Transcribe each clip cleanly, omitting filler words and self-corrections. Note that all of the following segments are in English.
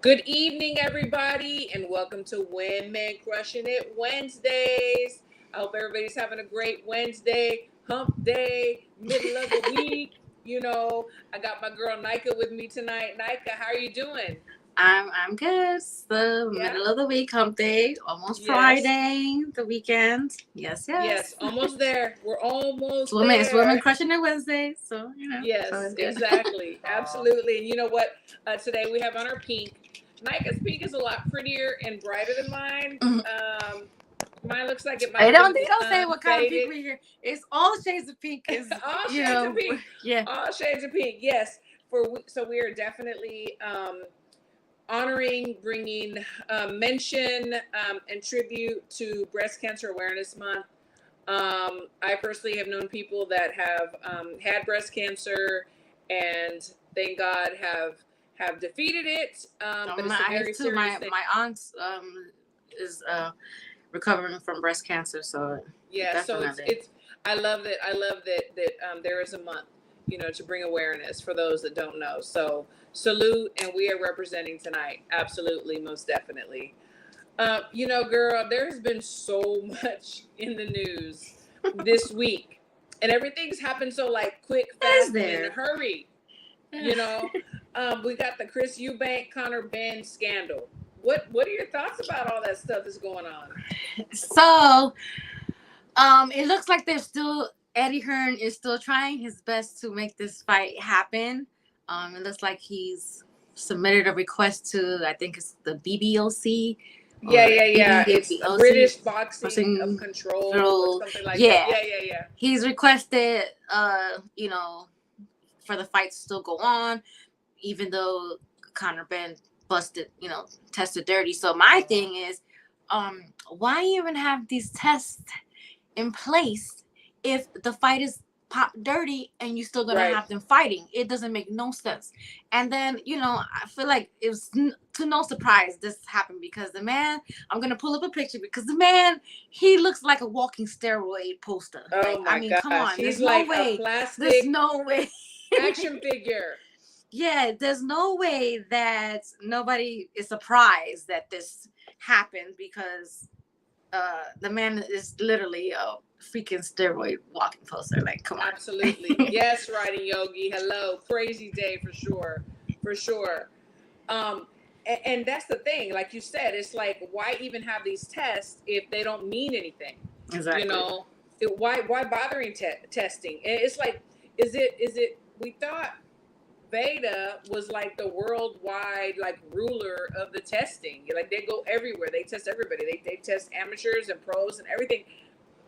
Good evening, everybody, and welcome to Women Crushing It Wednesdays. I hope everybody's having a great Wednesday, hump day, middle of the week. I got my girl Nika with me tonight. Nika, how are you doing? I'm good. It's the Yeah. middle of the week, hump day, almost Yes. Friday, the weekend. Yes, Yes, yes. almost there. We're It's almost women there. crushing their Wednesday, so so Yes, it's good. exactly. Absolutely. And you know what? Today we have on our pink. Nika's pink is a lot prettier and brighter than mine. Mhm. Mine looks like it might I have don't been think I'll say what kind of pink faded. we here. It's all shades of pink. Is All shades of pink. yeah. All shades of pink. Yes. So we are definitely honoring, bringing mention and tribute to Breast Cancer Awareness Month. I personally have known people that have had breast cancer, and thank God have defeated it. But it's a I have very too. serious My thing. my aunt is recovering from breast cancer, so Yeah, so definitely. it's I love that there is a month, to bring awareness for those that don't know. So salute, and we are representing tonight. Absolutely, most definitely. Girl, there's been so much in the news this week, and everything's happened so like quick, Is fast, and in a there? hurry. You know, we got the Chris Eubank, Connor Ben scandal. What are your thoughts about all that stuff that's going on? So it looks like they're still Eddie Hearn is still trying his best to make this fight happen. It looks like he's submitted a request to I think it's the BBOC Yeah, or yeah, yeah. It's BBOC British Boxing of boxing Control or control. something like that. Yeah, Yeah, yeah, yeah. he's requested for the fight to still go on, even though Conor Ben busted, tested dirty. So my thing is, why even have these tests in place if the fight is pop dirty and you're still gonna Right. have them fighting? It doesn't make no sense. And then I feel like it was to no surprise this happened because the man, I'm gonna pull up a picture because the man, he looks like a walking steroid poster. Oh Like, I my mean, come gosh. on, He's there's no like a way. There's plastic no way. action figure. Yeah, there's no way that nobody is surprised that this happened because the man is literally a freaking steroid walking poster. Like, come on. Absolutely. Yes, Riding Yogi. Hello. Crazy day for sure. For sure. And that's the thing. Like you said, it's like, why even have these tests if they don't mean anything? Exactly. Why bothering testing? And it's like, is it? We thought Veda was like the worldwide like ruler of the testing. Like they go everywhere. They test everybody. They test amateurs and pros and everything.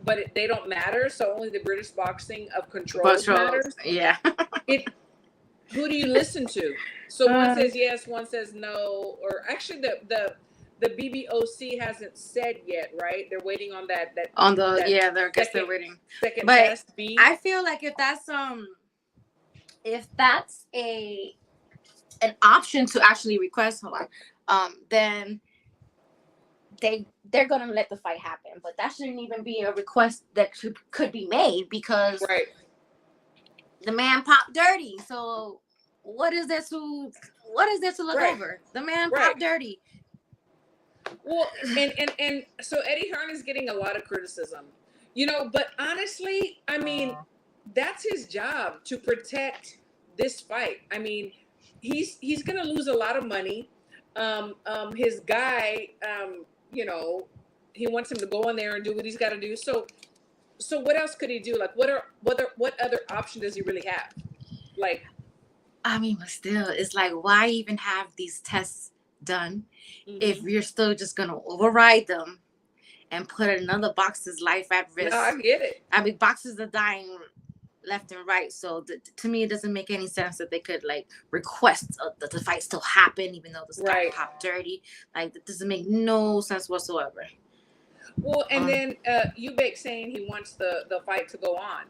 But they don't matter. So only the British Boxing of Controls matters. Yeah. It. Who do you listen to? So one says yes, one says no, or actually the BBOC hasn't said yet, right? They're waiting on that on the that I guess they're second waiting. second But test B. I feel like if that's an option to actually request, then they're gonna let the fight happen. But that shouldn't even be a request that could be made because Right. the man popped dirty. So what is there to look Right. over? The man Right. popped dirty. Well, and so Eddie Hearn is getting a lot of criticism, but honestly, I mean, that's his job to protect this fight. I mean, he's gonna lose a lot of money. His guy, he wants him to go in there and do what he's got to do. So what else could he do? Like, what other option does he really have? Like, I mean, but still, it's like, why even have these tests done if you're still just gonna override them and put another boxer's life at risk? No, I get it. I mean, boxers are dying left and right, so to me, it doesn't make any sense that they could like request that the fight still happen, even though the guy popped dirty. Like, that doesn't make no sense whatsoever. Well, and then Eubank saying he wants the fight to go on.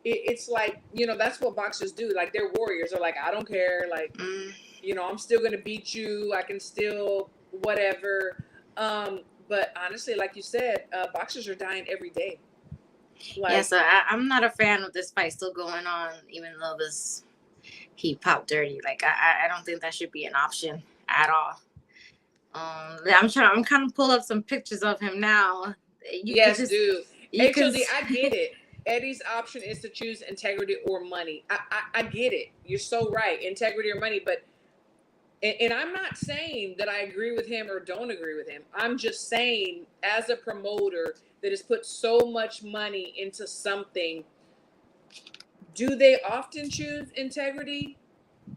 It's like, that's what boxers do. Like, they're warriors. They're like, I don't care. Like, I'm still going to beat you. I can still whatever. But honestly, like you said, boxers are dying every day. Like, yeah, so I'm not a fan of this fight still going on, even though he popped dirty. Like, I don't think that should be an option at all. I'm kind of pull up some pictures of him now. Yes, dude. You can HOD, I get it. Eddie's option is to choose integrity or money. I get it. You're so right. Integrity or money. But, and I'm not saying that I agree with him or don't agree with him. I'm just saying, as a promoter that has put so much money into something, do they often choose integrity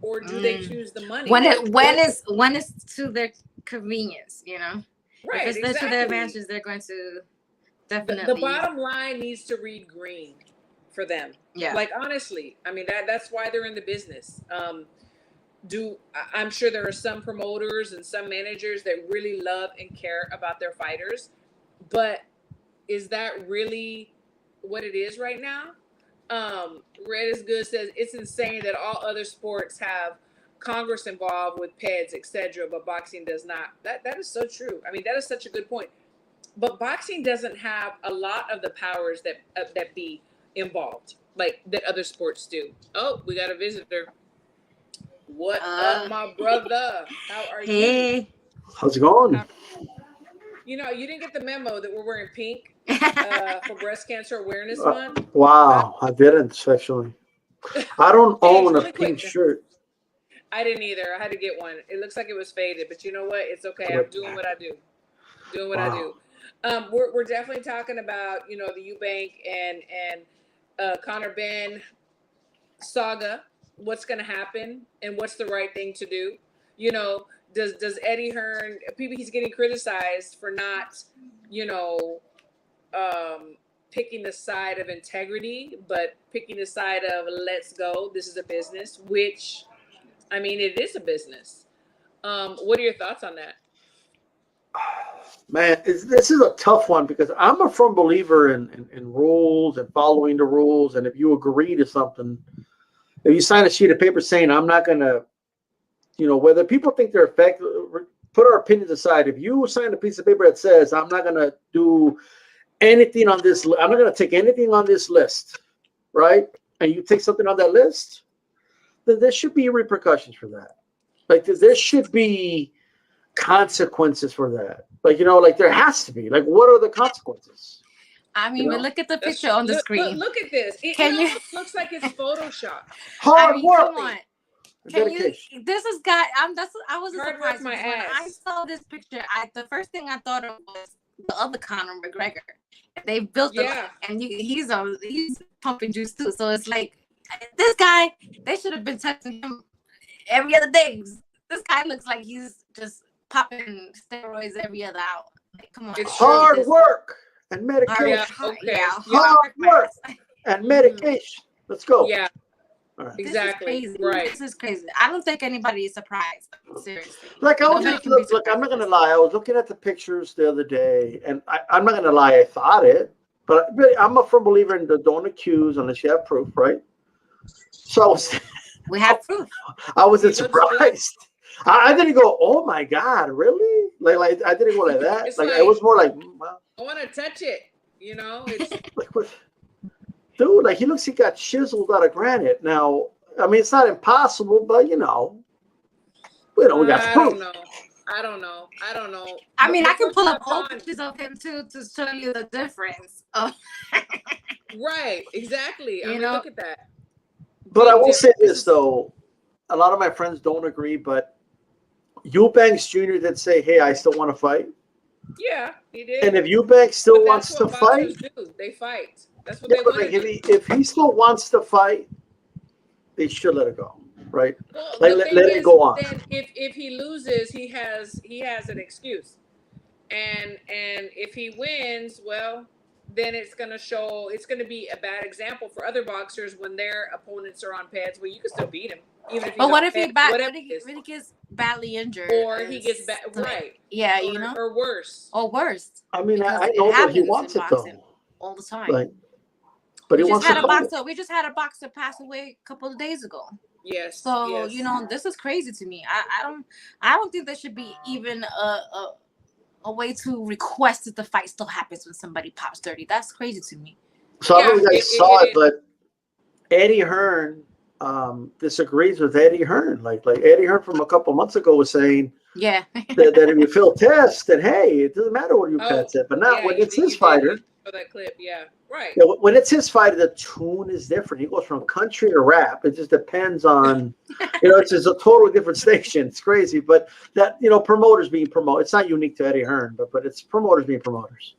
or do they choose the money? When it's to their convenience, you know? Right. If it's to their advantage, they're going to definitely. The bottom line needs to read green for them. Yeah. Like, honestly, I mean, that's why they're in the business. I'm sure there are some promoters and some managers that really love and care about their fighters, but is that really what it is right now? Red is Good says it's insane that all other sports have Congress involved with PEDs, etc., but boxing does not. That is so true. I mean, that is such a good point. But boxing doesn't have a lot of the powers that be involved, like that other sports do. Oh, we got a visitor. What up, my brother? How are you? Hey, how's it going? You know, you didn't get the memo that we're wearing pink for Breast Cancer Awareness Month. Wow, I didn't actually. I don't own a pink shirt. I didn't either. I had to get one. It looks like it was faded, but you know what? It's okay. I'm doing what I do. I do. We're definitely talking about, you know, the Eubank and Conor Benn saga. What's going to happen and what's the right thing to do? You know, does Eddie Hearn? He's getting criticized for not, you know, picking the side of integrity, but picking the side of let's go. This is a business, which, I mean, it is a business. What are your thoughts on that? Man, this is a tough one because I'm a firm believer in rules and following the rules. And if you agree to something, if you sign a sheet of paper saying I'm not going to, you know, whether people think they're effective, put our opinions aside. If you sign a piece of paper that says I'm not going to do anything on this, I'm not going to take anything on this list, right? And you take something on that list, then there should be repercussions for that. Like there should be consequences for that. Like, you know, like there has to be. Like, what are the consequences? I mean, you know? Look at the picture on the screen. Look at this. It looks like it's Photoshop. Hard work. Come on. This is guy. I was surprised when I saw this picture. The first thing I thought of was the other Conor McGregor. They built him, and he's pumping juice too. So it's like this guy. They should have been testing him every other day. This guy looks like he's just popping steroids every other hour. Like, come on. It's hard work and medication. Hard work and medication. Let's go. Yeah. Right. Exactly. This is crazy. Right. This is crazy. I don't think anybody is surprised. Seriously. Like I was look, I'm not gonna lie. I was looking at the pictures the other day, and I'm not gonna lie. I thought it, but I'm a firm believer in the don't accuse unless you have proof, right? So we have proof. I wasn't surprised. I didn't go, oh my God, really? Like I didn't go like that. Like it was more like, well, I want to touch it. You know, it's like what? Dude, like he got chiseled out of granite. Now, I mean, it's not impossible, but you know, we got proof. I don't know. I mean, I can pull up old pictures of him too to show you the difference. Right, exactly. I mean, look at that. But I will say this though, a lot of my friends don't agree, but Eubanks Jr. did say, "Hey, I still want to fight." Yeah, he did. And if Eubanks still wants to fight, they fight. That's what they want to do. If he still wants to fight, they should let it go, right? Well, let it go on. Then if he loses, he has an excuse, and if he wins, well, then it's going to be a bad example for other boxers when their opponents are on pads. Well, you can still beat him, even if. But what if he gets badly injured, or he gets right? Yeah, or worse. Or worse. I mean, I know that he wants it though, all the time. Like, but he wants to. We just had a boxer pass away a couple of days ago. Yes. So this is crazy to me. I don't think there should be even a way to request that the fight still happens when somebody pops 30. That's crazy to me. So I don't know if you guys saw it, but Eddie Hearn disagrees with Eddie Hearn. Like Eddie Hearn from a couple months ago was saying, Yeah. that if you fail tests, then hey, it doesn't matter what your Oh, pet said. But not yeah, when you it's did, his you did fighter. show that clip. Yeah, right. Yeah, when it's his fighter, the tune is different. He goes from country to rap. It just depends on, it's just a totally different station. It's crazy, but that promoters being promoted. It's not unique to Eddie Hearn, but it's promoters being promoters.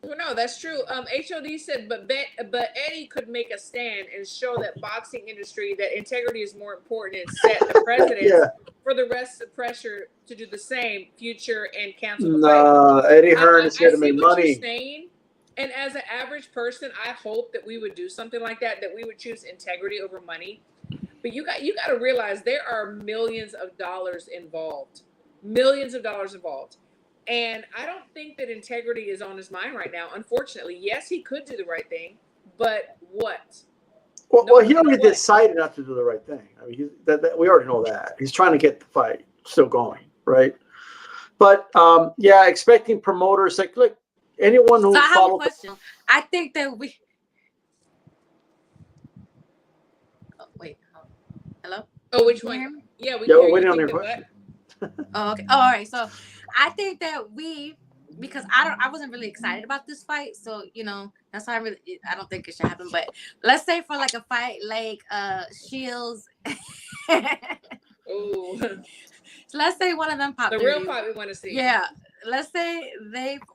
Well, no, that's true. HOD said, but Eddie could make a stand and show that boxing industry that integrity is more important and set the precedence Yeah, for the rest of pressure to do the same, future and cancel the fight. no, Eddie Hearn is I here to see make what you're money. saying, and as an average person, I hope that we would do something like that. That we would choose integrity over money. But you got to realize there are millions of dollars involved, millions of dollars involved. And I don't think that integrity is on his mind right now. Unfortunately, yes, he could do the right thing, but what? Well, he already decided not to do the right thing. I mean, we already know that. He's trying to get the fight still going, right? But yeah, expecting promoters like, look, anyone who So I have a follows. question. I think that we. Oh, wait. Hello. Oh, which Can you hear one? me? Yeah, we Yeah, can we're hear waiting you. on your Think that question. Oh, okay. Oh, all right. So I think that because I wasn't really excited about this fight, so that's why I don't think it should happen. But let's say for like a fight like Shields. Oh, So let's say one of them pop the dirty. real fight we want to see. Yeah. Let's say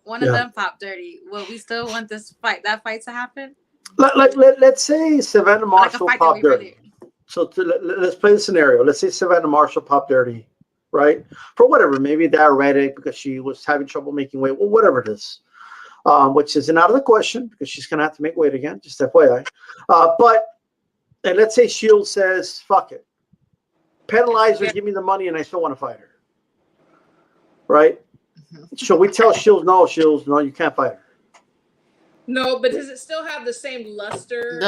one of them pop dirty. Will we still want that fight to happen? Let's say Savannah Marshall like pop dirty. So let's play the scenario. Let's say Savannah Marshall pop dirty, right? For whatever, maybe diuretic because she was having trouble making weight, well, whatever it is, which isn't out of the question because she's going to have to make weight again, just FYI. And let's say Shields says, fuck it. Penalize her, give me the money, and I still want to fight her. Right? So we tell Shields, no, you can't fight her. No, but does it still have the same luster?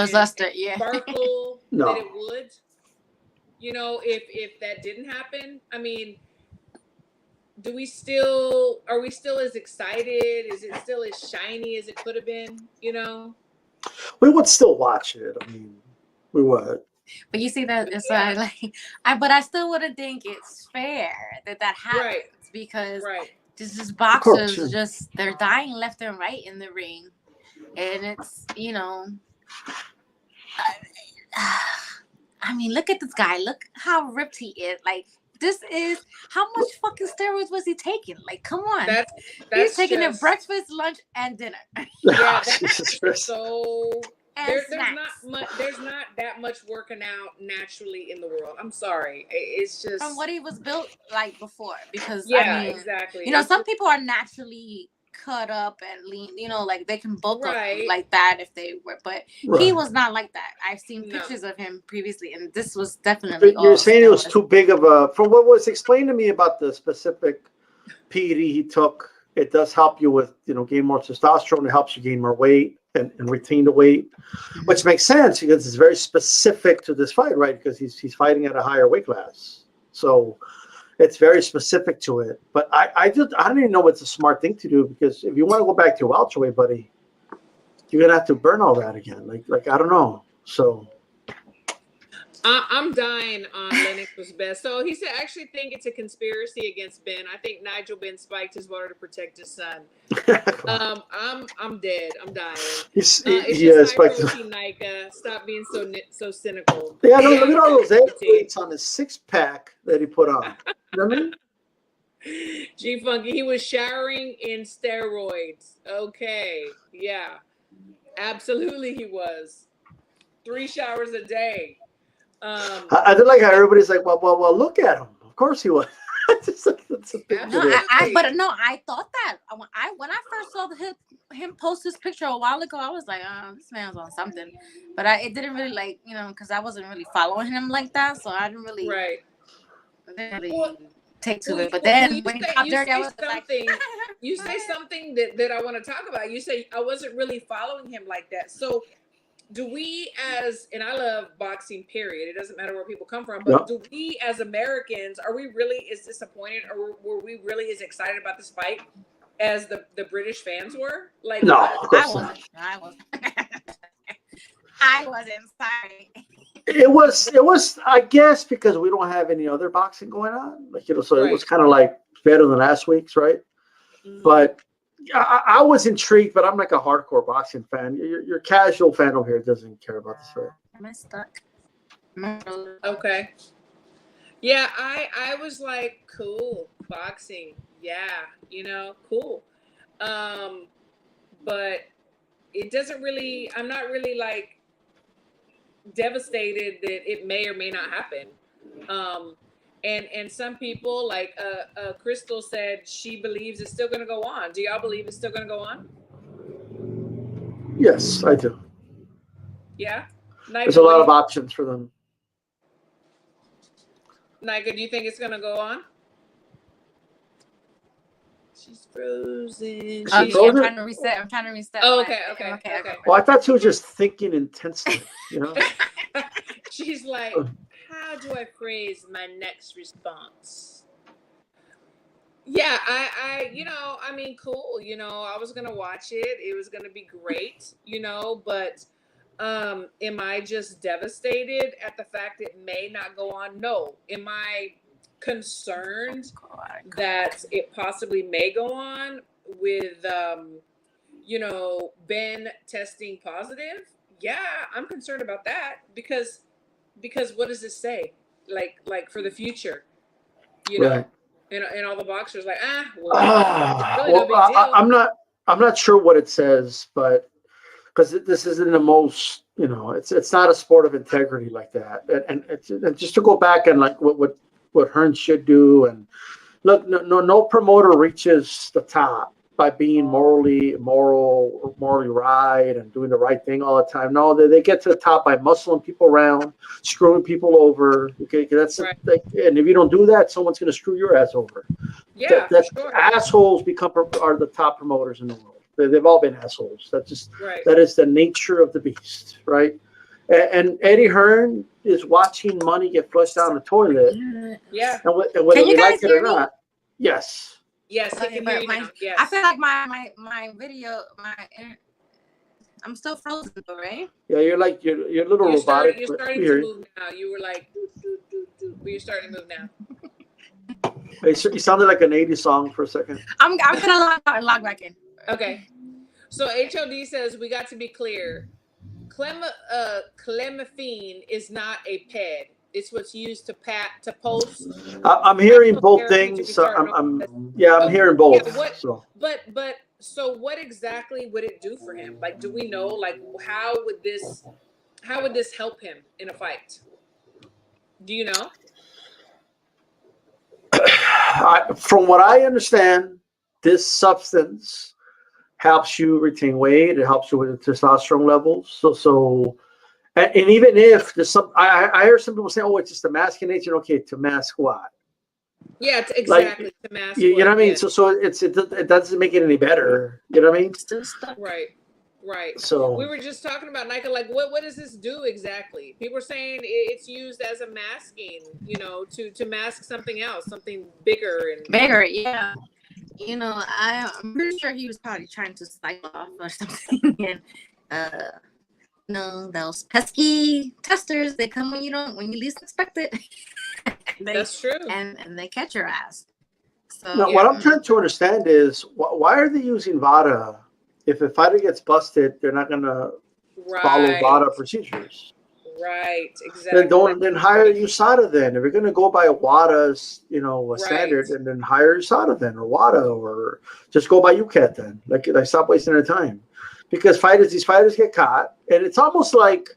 Yeah. Sparkle No. that it would? If that didn't happen, I mean, are we still as excited? Is it still as shiny as it could have been? We would still watch it. I mean, we would. But you see that it's but I still wouldn't think it's fair that happens because this boxers they're dying left and right in the ring, and it's I mean, look at this guy. Look how ripped he is. Like, this is how much fucking steroids was he taking? Like, come on. He's taking their breakfast, lunch, and dinner. Yeah, that's so. There's not that much working out naturally in the world. I'm sorry. It's just from what he was built like before. Because exactly. Some people are naturally cut up and lean, like they can bulk up like that if they were, but he was not like that. I've seen pictures of him previously, and this was definitely. You're saying it was too big of a. From what was explained to me about the specific PED he took, it does help you with gain more testosterone. It helps you gain more weight and retain the weight, which makes sense because it's very specific to this fight, right? Because he's fighting at a higher weight class, so. It's very specific to it, but I don't even know what's a smart thing to do because if you want to go back to welterweight, buddy, you're gonna have to burn all that again. Like I don't know. So I'm dying on Lennox was best. So he said, I actually think it's a conspiracy against Ben. I think Nigel Ben spiked his water to protect his son. I'm dead. I'm dying. It's just high protein, Nika. Stop being so cynical. Yeah, no, look at all those athletes on his 6-pack that he put on. You know what I mean? G Funky, he was showering in steroids. Okay, yeah, absolutely, he was 3 showers a day. I did like how everybody's like, well, look at him. Of course he was. Just like, that's a big deal. I thought that when I first saw him post this picture a while ago, I was like, oh, this man's on something. But it didn't really because I wasn't really following him like that, so I didn't really take to it. But then when he got dirty, I was like, you say something that I want to talk about. You say I wasn't really following him like that. So do we and I love boxing, period. It doesn't matter where people come from, but do we as Americans, are we really as disappointed or were we really as excited about this fight as the British fans were? No, of course not. I wasn't. I wasn't sorry. It was, I guess, because we don't have any other boxing going on. Like, so it was Right. kind of like better than last week's, right? Mhm. But I was intrigued, but I'm like a hardcore boxing fan. Your casual fan over here doesn't care about this, right? Am I stuck? Okay. Yeah, I was like, cool, boxing. Yeah, cool. But it doesn't really, I'm not really like devastated that it may or may not happen. And some people like Crystal said she believes it's still going to go on. Do y'all believe it's still going to go on? Yes, I do. Yeah. There's a lot of options for them. Nika, do you think it's going to go on? She's frozen. Okay, I'm frozen? trying to reset. Oh, my- okay. Well, I thought she was just thinking intensely, She's like, how do I phrase my next response? Yeah, I mean, cool. I was gonna watch it. It was gonna be great, but am I just devastated at the fact it may not go on? No. Am I concerned that it possibly may go on with Ben testing positive? Yeah, I'm concerned about that because what does this say? Like for the future, Right. and all the boxers like, well, Well, really no big deal. I'm not sure what it says, but because this isn't the most, it's not a sport of integrity like that. And just to go back and like what Hearn should do, and look, no promoter reaches the top by being morally right and doing the right thing all the time. No, they get to the top by muscling people around, screwing people over. Okay, that's Right. and if you don't do that, someone's going to screw your ass over. Yeah, That for sure. assholes are the top promoters in the world. They've all been assholes. Right. That is the nature of the beast, right? And Eddie Hearn is watching money get flushed down the toilet. Yeah. And whether Can you we guys like it hear or me? not, yes. Yes, he Okay, can but hear you now. Yes. I feel like my video, I'm still frozen though, right? Yeah, you're a little You're robotic. starting but to we hear you. move now. You were like, doo, doo, doo, doo, but you're starting to move now. You sounded like an 80s song for a second. I'm gonna log out and log back in. Okay. So HOD says we got to be clear. Clemifene is not a PED. It's what's used to post. I'm hearing both things. I'm hearing both. Yeah, so. But so what exactly would it do for him? Like, do we know? Like, how would this help him in a fight? Do you know? From what I understand, this substance helps you retain weight. It helps you with the testosterone levels. So, and even if there's I hear some people say, "Oh, it's just a masking agent." Okay, to mask what? Yeah, it's exactly to mask. You know what I mean? Yeah. So it doesn't make it any better. You know what I mean? Still stuck. Right. So we were just talking about Nika, like what does this do exactly? People are saying it's used as a masking, to mask something else, something bigger and bigger. Yeah. I'm pretty sure he was probably trying to cycle off or something. And those pesky testers, they come when you least expect it. That's true. And they catch your ass. So now, what I'm trying to understand is why are they using VADA? If a fighter gets busted, they're not going to follow VADA procedures. Right, exactly. Then hire USADA then. If you're going to go by WADA's, standard, and then hire USADA then, or WADA, or just go by UCAT then. Like stop wasting their time. Because these fighters get caught, and it's almost like,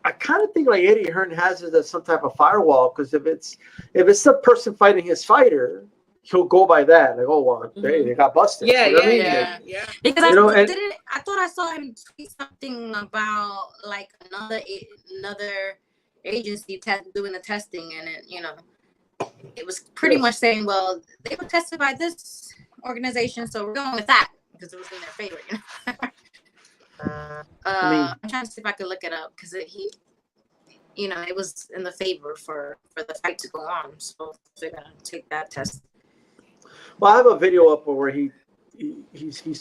I kind of think like Eddie Hearn has it as some type of firewall, because if it's the person fighting his fighter, he'll go by that. Like, oh well, they got busted. Yeah, you know what I mean? Yeah. Because I thought I saw him tweet something about like another agency doing the testing, and it was pretty much saying, well, they were tested by this organization, so we're going with that because it was in their favor. I'm trying to see if I could look it up because it was in the favor for the fight to go on. So they're gonna take that test. Well, I have a video up where he's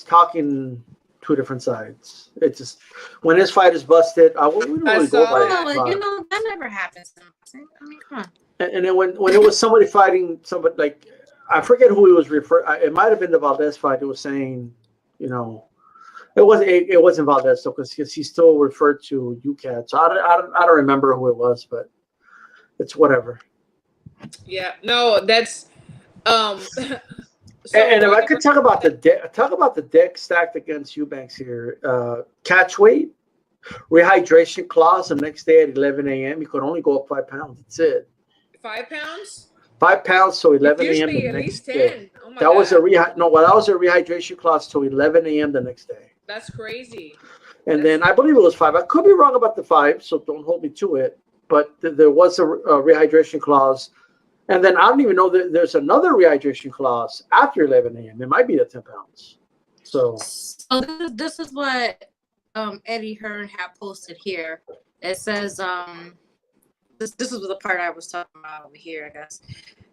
talking two different sides. It just when his fight is busted, we don't I really saw go by that. Oh, it. you know, that never happens. I mean, come on. And then when it was somebody fighting somebody like I forget who he was referring. It might have been the Valdez fight. It was saying, you know, it wasn't Valdez though because he still referred to UCAT. So I don't remember who it was, but it's whatever. Yeah, no, that's so And if I going could talk about the deck stacked against Eubanks here, catch weight, rehydration clause the next day at 11 a.m. You could only go up 5 pounds. That's it. 5 pounds. 5 pounds so 11 a.m. Usually the at next least day. 10. Oh my That was god, that was a rehydration clause till 11 a.m. the next day. that's crazy. And then I believe it was 5. I could be wrong about the 5, so don't hold me to it. But there was a rehydration clause. And then I don't even know that there's another rehydration clause after 11 a.m. It might be the 10 pounds. So This is what Eddie Hearn had posted here. It says this is the part I was talking about over here, I guess.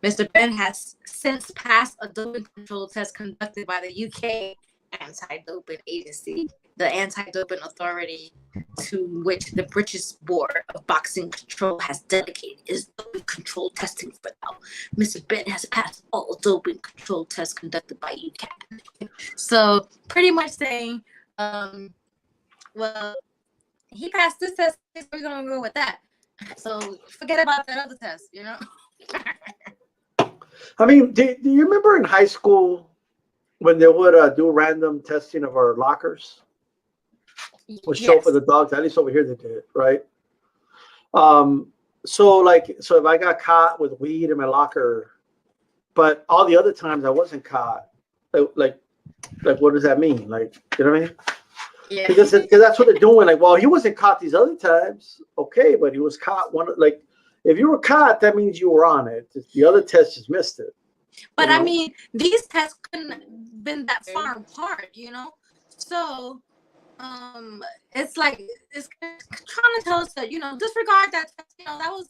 Mr. Ben has since passed a doping control test conducted by the UK anti-doping agency, the anti-doping authority to which the British Board of Boxing Control has dedicated is doping control testing for now. Mr. Ben has passed all doping control tests conducted by UK. So pretty much saying, well, he passed this test, so we're gonna go with that. So forget about that other test, you know. I mean, do you remember in high school when they would do random testing of our lockers? Would show for the dogs. At least over here they did, right? So if I got caught with weed in my locker, but all the other times I wasn't caught, like what does that mean? Like, you know what I mean? Yeah. Because that's what they're doing. Like, well, he wasn't caught these other times, okay, but he was caught if you were caught, that means you were on it. The other test just missed it. But I mean, these tests couldn't been that far apart, you know. So, it's like it's trying to tell us that, you know, disregard that test. You know, that was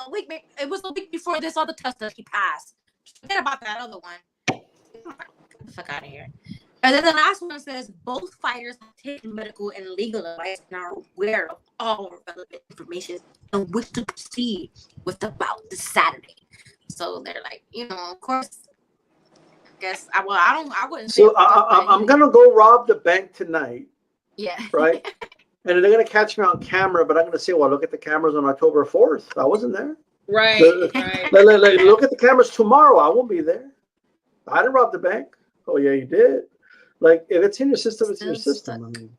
a week. It was a week before this other test that he passed. Forget about that other one. Get the fuck out of here. And then the last one says both fighters have taken medical and legal advice and are aware of all relevant information and wish to proceed with the bout this Saturday. So they're like, you know, of course. I guess I wouldn't. So I'm gonna go rob the bank tonight. Yeah. Right. And then they're gonna catch me on camera, but I'm gonna say, well, look at the cameras on October 4th. I wasn't there. Right. Right. Look at the cameras tomorrow. I won't be there. I didn't rob the bank. Oh yeah, you did. Like, if it's in your system, it's in your system. I mean,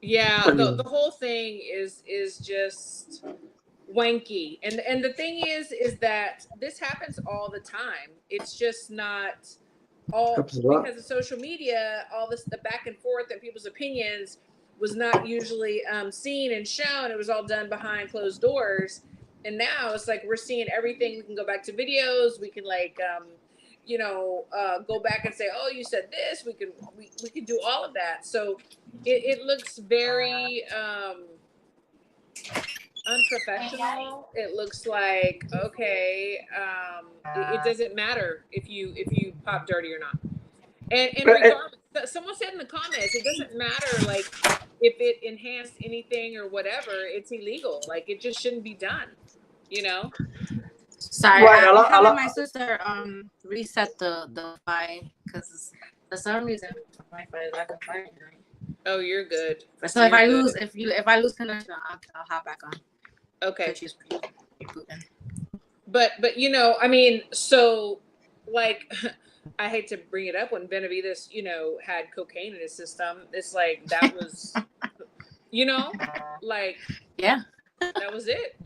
yeah, the whole thing is just wanky, and the thing is that this happens all the time. It's just not all because of social media. All this, the back and forth and people's opinions was not usually seen and shown. It was all done behind closed doors, and now it's like we're seeing everything. We can go back to videos. We can go back and say, oh, you said this. We can do all of that. So it looks very unprofessional. It looks like, okay, it doesn't matter if you pop dirty or not. And regardless, someone said in the comments, it doesn't matter like if it enhanced anything or whatever, it's illegal. Like, it just shouldn't be done, you know? Sorry, I'm having my sister reset the Wi-Fi because for some reason my Wi-Fi is not compliant. Oh, you're good. So if I lose connection, I'll hop back on. Okay. But you know, I mean, so like, I hate to bring it up when Benavidez, you know, had cocaine in his system. It's like that was, you know, like that was it.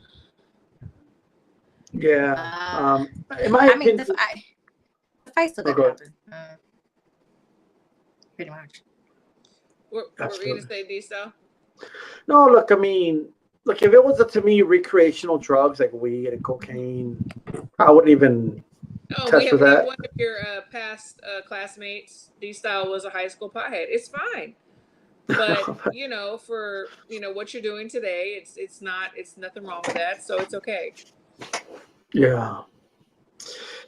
Yeah. In my opinion, the fight still didn't happen. Pretty much. What were you gonna say, D-Style? No, look, I mean, if it was to me recreational drugs like weed and cocaine, I wouldn't even test for that. One of your past classmates, D-Style, was a high school pothead. It's fine. But you know, for what you're doing today, it's nothing wrong with that, so it's okay. Yeah.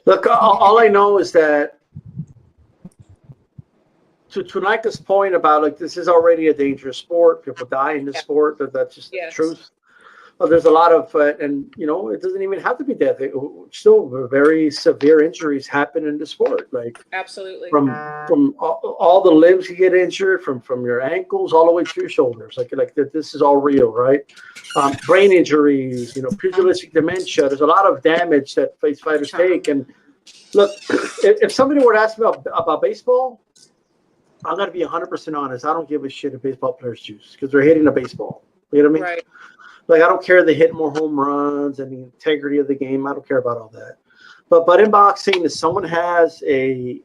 Look, all I know is that to Nika's point about like this is already a dangerous sport. People die in the Yeah. sport. That's just the Yes. truth. Well, there's a lot of, and you know, it doesn't even have to be death. Still, very severe injuries happen in the sport. Like Absolutely. from all the limbs you get injured, from your ankles all the way to your shoulders. Like that. This is all real, right? Brain injuries, you know, pugilistic dementia. There's a lot of damage that fighters take. And look, if somebody were to ask me about baseball, I'm gonna be 100% honest. I don't give a shit if baseball players choose because they're hitting a baseball. You know what I mean? Right. Like I don't care if they hit more home runs and the integrity of the game. I don't care about all that. But in boxing, if someone has an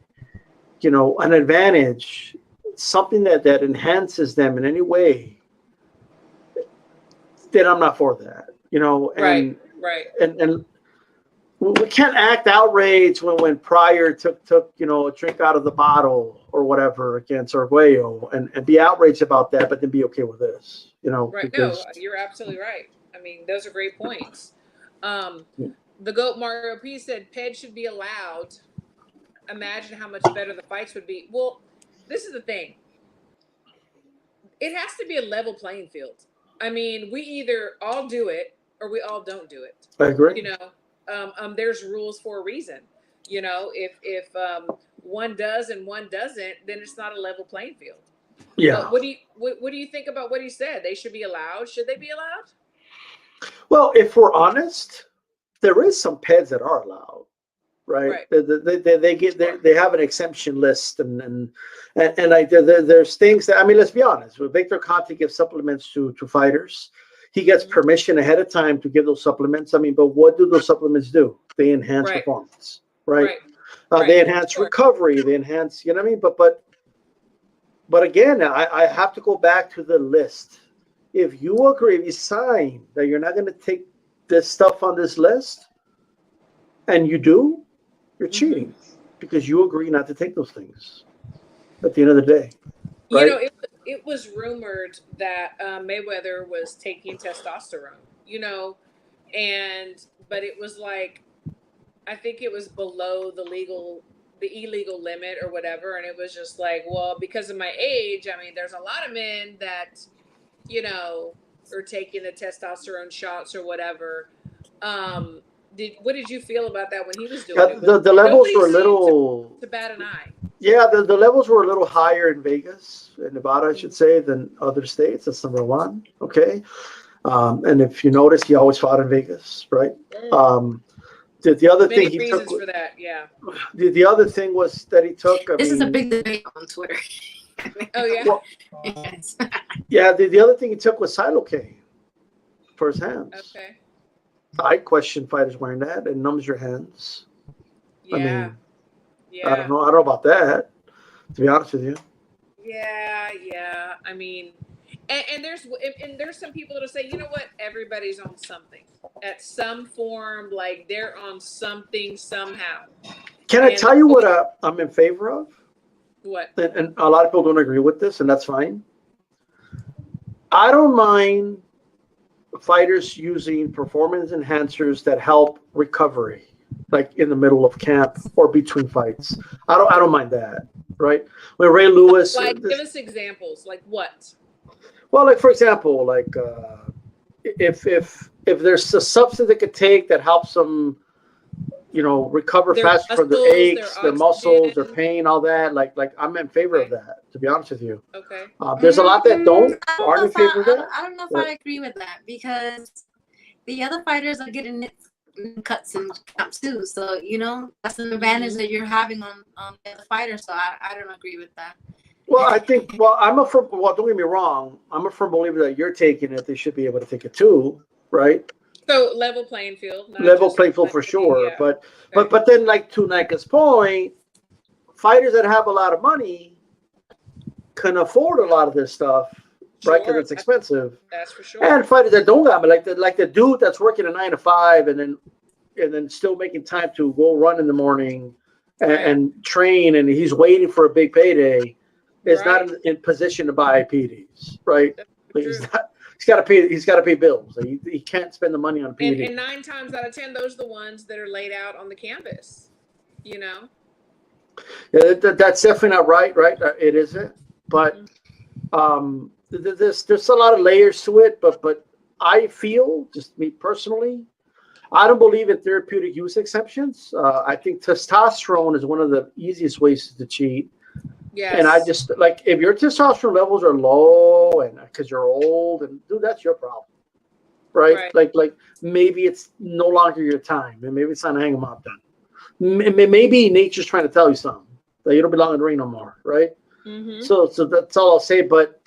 advantage, something that enhances them in any way, then I'm not for that. You know, and Right. and we can't act outraged when Pryor took a drink out of the bottle or whatever against Arguello and be outraged about that, but then be okay with this. You know, Right. because No, you're absolutely right. I mean, those are great points. The GOAT Mario P said Ped should be allowed. Imagine how much better the fights would be. Well, this is the thing. It has to be a level playing field. I mean, we either all do it or we all don't do it. I agree. You know, there's rules for a reason. You know, if one does and one doesn't, then it's not a level playing field. Yeah. But what do you think about what he said? They should be allowed. Should they be allowed? Well, if we're honest, there is some peds that are allowed, right? They have an exemption list and like there's things that, I mean, let's be honest. When Victor Conte gives supplements to fighters, he gets permission ahead of time to give those supplements. I mean, but what do those supplements do? They enhance performance, right? They enhance recovery. They enhance, you know what I mean? But again, I have to go back to the list. If you agree, if you sign that you're not going to take this stuff on this list, and you do, you're cheating because you agree not to take those things at the end of the day. Right? You know, it was rumored that Mayweather was taking testosterone, you know, but it was like, I think it was below the illegal limit or whatever. And it was just like, well, because of my age, I mean, there's a lot of men that, you know, are taking the testosterone shots or whatever. What did you feel about that when he was doing it? The levels were a little to bat an eye. Yeah, the levels were a little higher in Vegas, in Nevada, I should say, than other states. That's number one. Okay. And if you notice, he always fought in Vegas, right? The other Many thing he reasons took for that, yeah. The other thing was that he took. This is a big debate on Twitter. Oh yeah. Well, Yes. yeah. The other thing he took was Silocaine for his hands. Okay. I question fighters wearing that. It numbs your hands. Yeah. I mean, yeah. I don't know about that. To be honest with you. Yeah. I mean, and there's some people that'll say, you know what, everybody's on something at some form, like they're on something somehow. Can I tell you what I'm in favor of? What? And a lot of people don't agree with this, and that's fine. I don't mind fighters using performance enhancers that help recovery, like in the middle of camp or between fights. I don't mind that, right? When Ray Lewis, give us examples, like what? Well, like for example, like if there's a substance they could take that helps them, you know, recover faster from their aches, their muscles, their pain, all that. Like I'm in favor of that. To be honest with you. Okay. There's a lot that aren't in favor of that. I don't know if I agree with that because the other fighters are getting cuts and camps too. So you know that's an advantage that you're having on the other fighters. So I don't agree with that. Well, I think. Well, don't get me wrong. I'm a firm believer that you're taking it. They should be able to take it too, right? So level playing field. Level playing field for sure. Yeah. But then, like to Nika's point, fighters that have a lot of money can afford a lot of this stuff, right? Because it's expensive. That's for sure. And fighters that don't have it, like the dude that's working a 9 to 5 and then still making time to go run in the morning and train, and he's waiting for a big payday. Is not in position to buy PEDs, right? Like he's got to pay bills. Like he can't spend the money on PEDs. And 9 times out of 10, those are the ones that are laid out on the canvas. You know. Yeah, that's definitely not right. Right, it isn't. But there's a lot of layers to it. But I feel, just me personally, I don't believe in therapeutic use exceptions. I think testosterone is one of the easiest ways to cheat. And I Yes. just like if your testosterone levels are low and because you're old, and dude, that's your problem, right? Right. Like maybe it's no longer your time, and maybe it's time to hang them up then. Maybe nature's trying to tell you something that you don't belong in the ring no more, right? Mm-hmm. So that's all I'll say. But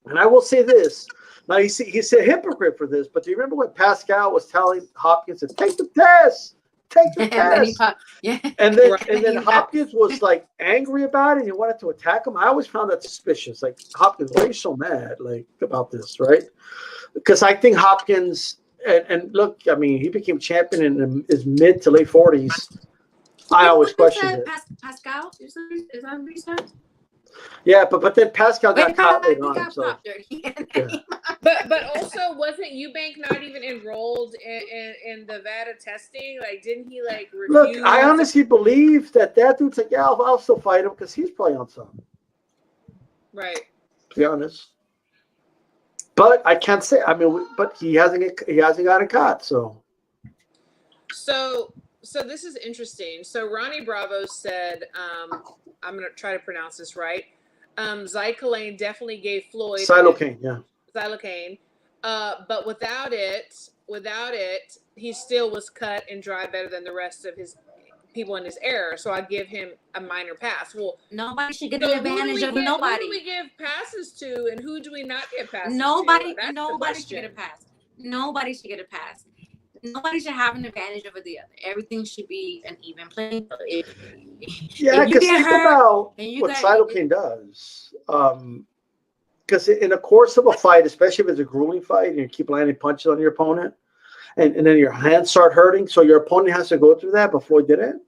and I will say this. Now he's a hypocrite for this, but do you remember when Pascal was telling Hopkins to take the test? Take the And then he test. yeah. And then Right. and then You Hopkins was like angry about it and he wanted to attack him. I always found that suspicious. Like, Hopkins, why are you so mad like about this, right? Because I think Hopkins and look, I mean, he became champion in his mid to late 40s. I always questioned it. Pascal? Is that what you said? Yeah, but then Pascal got Wait, caught he later on. got So popped dirty. yeah. But also, wasn't Eubank not even enrolled in the VADA testing? Like, didn't he like Look, refuse? I honestly believe that dude's like, yeah, I'll still fight him because he's probably on something. Right. To be honest, but I can't say. I mean, but he hasn't gotten caught. So So this is interesting. So Ronnie Bravo said, I'm gonna try to pronounce this right. Zycalane definitely gave Floyd Silocaine, yeah. Xylocaine, but without it, he still was cut and dry better than the rest of his people in his era. So I give him a minor pass. Well, Nobody should get so the advantage of nobody. Who do we give passes to, and who do we not give passes Nobody to? should get a pass. Nobody should get a pass. Nobody should have an advantage over the other. Everything should be an even playing field. Yeah, because think about what Silocaine does. Because in the course of a fight, especially if it's a grueling fight and you keep landing punches on your opponent, and then your hands start hurting, so your opponent has to go through that, but Floyd didn't.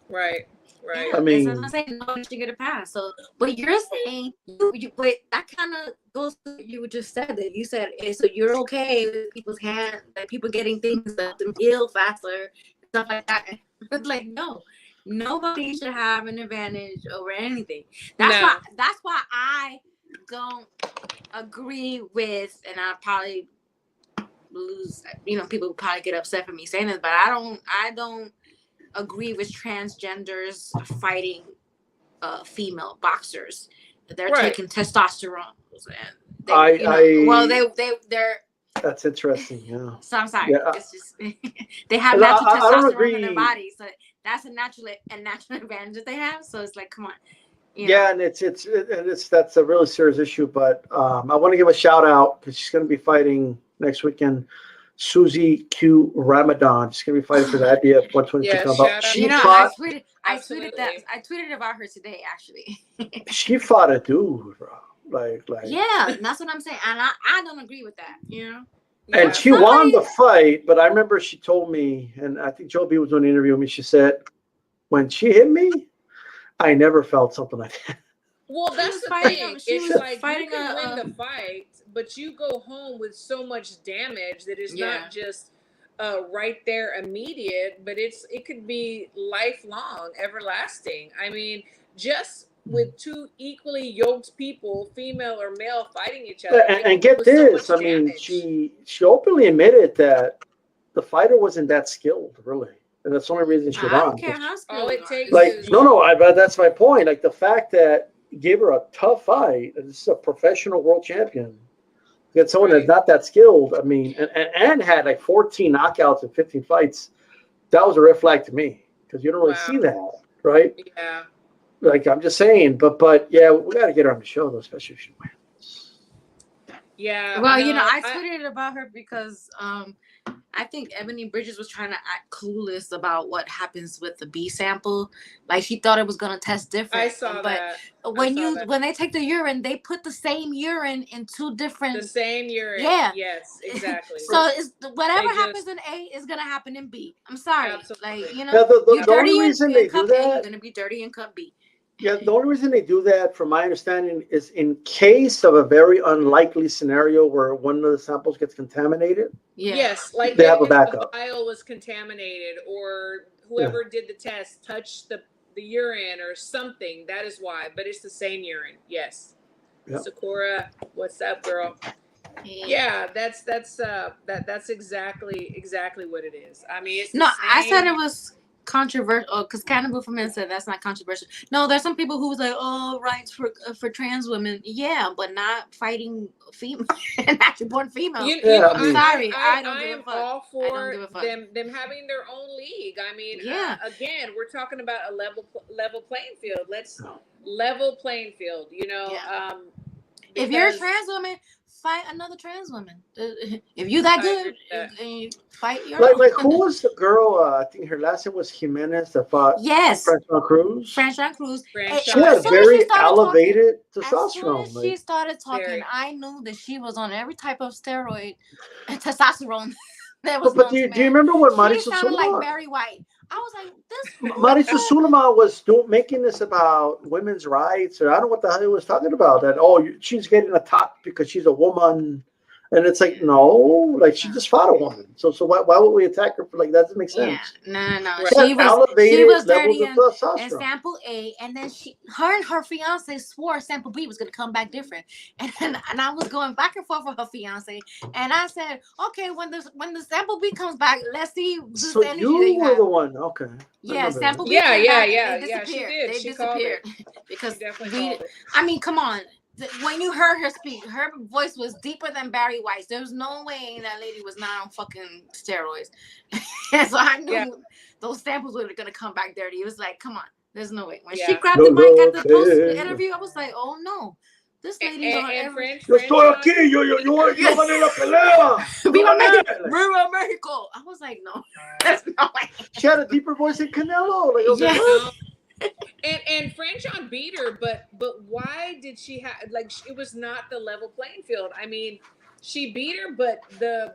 Right. Yeah, I mean, I'm saying nobody should get a pass. So what you're saying, but that kind of goes to what you just said. That you said, so you're okay with people's hands, like people getting things that them heal faster, stuff like that. But like, no, nobody should have an advantage over anything. That's why I don't agree with, and I probably lose. People probably get upset for me saying this, but I don't agree with transgenders fighting female boxers. They're taking testosterone, and they're. That's interesting. Yeah. So I'm sorry. Yeah. It's just they have natural testosterone in their body, so that's a natural advantage that they have. So it's like, come on. Yeah, and that's a really serious issue. But I want to give a shout out because she's going to be fighting next weekend. Susie Q Ramadan. She's gonna be fighting for the IBF 122 belt. I tweeted about her today, actually. She fought a dude, bro. Like. Yeah, that's what I'm saying, and I don't agree with that. And she won the fight, but I remember she told me, and I think Joe B was doing an interview with me. She said, "When she hit me, I never felt something like that." Well, that's the thing. It's like you can win the fight, but you go home with so much damage that it's not just right there immediate, but it could be lifelong, everlasting. I mean, just with two equally yoked people, female or male, fighting each other. And get this, so mean, she openly admitted that the fighter wasn't that skilled, really. And that's the only reason she won. I don't care how skilled. All it takes is but that's my point. Like the fact that gave her a tough fight. This is a professional world champion. Get someone that's not that skilled. I mean, and had like 14 knockouts in 15 fights. That was a red flag to me because you don't really see that, right? Yeah. Like I'm just saying, but yeah, we got to get her on the show though, especially if she wins. Yeah. Well, I tweeted about her because I think Ebony Bridges was trying to act clueless about what happens with the B sample. Like she thought it was gonna test different. I saw that. When they take the urine, they put the same urine in two different. The same urine. Yeah. Yes, exactly. So it's whatever happens in A is gonna happen in B. I'm sorry. Absolutely. Like the only reason they do that, you're gonna be dirty in cup B. Yeah, the only reason they do that, from my understanding, is in case of a very unlikely scenario where one of the samples gets contaminated. Yeah. Yes, like they have a backup. The vial was contaminated, or whoever did the test touched the the urine or something. That is why. But it's the same urine. Yes. Yep. Sakura, what's up, girl? Yeah, that's exactly what it is. I mean, it's the No, I said same. it was controversial because Cannibal for Men said that's not controversial. No, there's some people who was like, oh, rights for trans women. Yeah, but not fighting female, natural born females. Yeah, know, I mean- I don't I give a am fuck. all I don't for give a fuck. them having their own league. I mean, Yeah. again, we're talking about a level playing field. Let's level playing field. You know, Yeah. If you're a because- trans woman, fight another trans woman. If you that I good, agree with that. you fight your Like own. who was the girl? I think her last name was Jimenez that fought Yes, Francois Cruz. Franchon Cruz. Franchon. She had As soon as very she started elevated As soon testosterone. as she Like, started talking, Very. I knew that she was on every type of steroid and testosterone that was but known do to you man. remember when She Marisol sounded like Sulaiman? Barry White. I was like, this. Marisol Sulaiman was making this about women's rights, or I don't know what the hell he was talking about. That she's getting a top because she's a woman, and it's like no, like she just fought a woman. So why would we attack her for like that? Doesn't make sense. Yeah, no. Right. She was elevated levels dirty of and and sample A, and then her and her fiance swore sample B was gonna come back different, and I was going back and forth with her fiance, and I said, okay, when the sample B comes back, let's see this So energy you that you were have. the one, okay? Yeah, remember sample that. B. Yeah, came yeah, back, yeah, and they yeah. She disappeared. did. They She called it. disappeared because She definitely called it. I mean, come on. When you heard her speak, her voice was deeper than Barry White's. There was no way that lady was not on fucking steroids. And so I knew those samples were gonna come back dirty. It was like, come on, there's no way. When she grabbed the mic at the post interview, I was like, oh no, this lady's on every. Yo estoy aquí, yo gané la pelea. Viva Gané. Viva Mexico! I was like, no, there's no way. She had a deeper voice than Canelo. Like, I was like, Yeah. what? And Franchon beat her, but why did she have like it was not the level playing field? I mean, she beat her, but the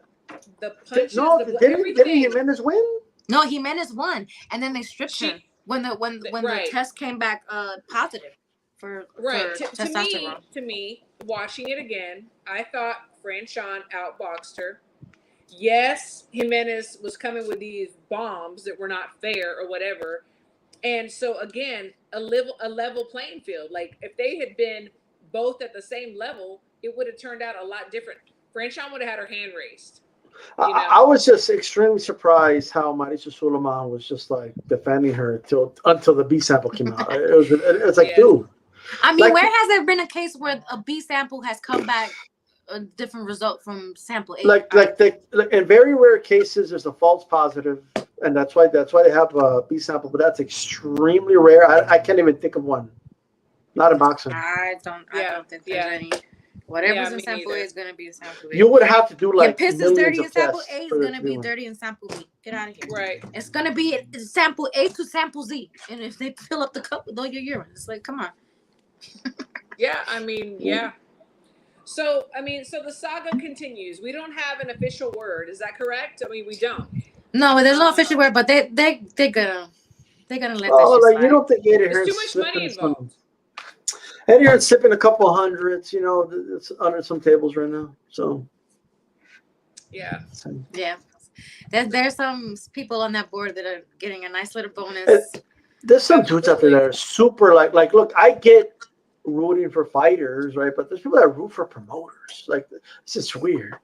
punches, Didn't Jimenez win? No, Jimenez won, and then they stripped her when the test came back positive for testosterone. To me, watching it again, I thought Franchon outboxed her. Yes, Jimenez was coming with these bombs that were not fair or whatever. And so again, a level playing field. Like if they had been both at the same level, it would have turned out a lot different. Franchon would have had her hand raised. I was just extremely surprised how Marisol Sulaiman was just like defending her until the B sample came out. It's like, dude. I mean, where has there been a case where a B sample has come back a different result from sample A? Like in very rare cases, there's a false positive, and that's why they have a B sample. But that's extremely rare. I can't even think of one. Not in boxing. I don't think there's any. Whatever's in sample A is gonna be a sample A. You would have to do like if piss is dirty in sample A, is gonna be dirty in sample B. Get out of here. Right. It's gonna be sample A to sample Z, and if they fill up the cup with all your urine, it's like, come on. Yeah, I mean, yeah. So the saga continues. We don't have an official word. Is that correct? I mean, we don't. No, there's no official word, but they're gonna let that shit like slide. You don't think Eddie There's Hearn's too much money involved. Eddie Hearn's sipping a couple hundreds. You know, it's under some tables right now. So yeah. There's some people on that board that are getting a nice little bonus. There's some dudes out there that are super like look, I get rooting for fighters, right? But there's people that root for promoters. Like, it's just weird.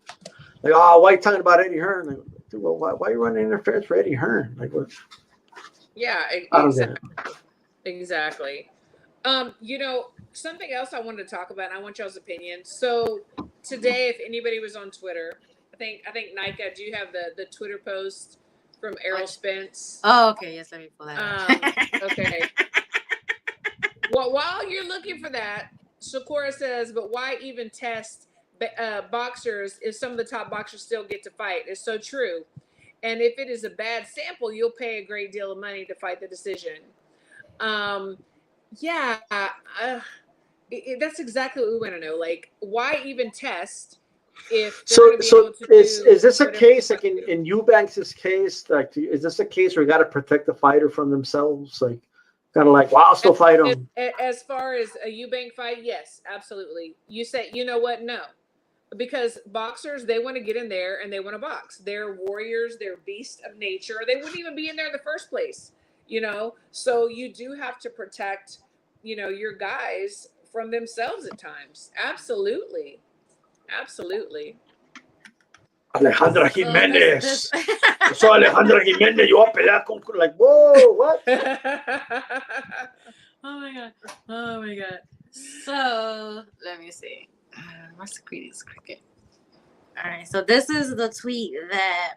Like, why are you talking about Eddie Hearn? Like, dude, well, why are you running interference for Eddie Hearn? Like, what? Yeah, I don't get it. Exactly. Something else I wanted to talk about, and I want y'all's opinion. So today, if anybody was on Twitter, I think Nika, do you have the Twitter post from Errol Spence? Oh, okay. Yes, let me pull that up. Okay. Well, while you're looking for that, Sakura says, but why even test boxers if some of the top boxers still get to fight? It's so true. And if it is a bad sample, you'll pay a great deal of money to fight the decision. That's exactly what we want to know. Like, why even test if is this a case like in Eubanks' case? Like, is this a case where you got to protect the fighter from themselves? Like, kind of like, wow, I'll still fight them. As far as a Eubank fight, yes, absolutely. You say, you know what? No. Because boxers, they want to get in there and they want to box. They're warriors. They're beasts of nature. They wouldn't even be in there in the first place. you know? So you do have to protect, you know, your guys from themselves at times. Absolutely. Absolutely. Alejandra So this Jimenez. Yo soy Alejandra Jimenez. Yo voy a pelear con, like, whoa, what? Oh my god. Oh my god. So let me see. What's the greatest cricket? All right. So this is the tweet that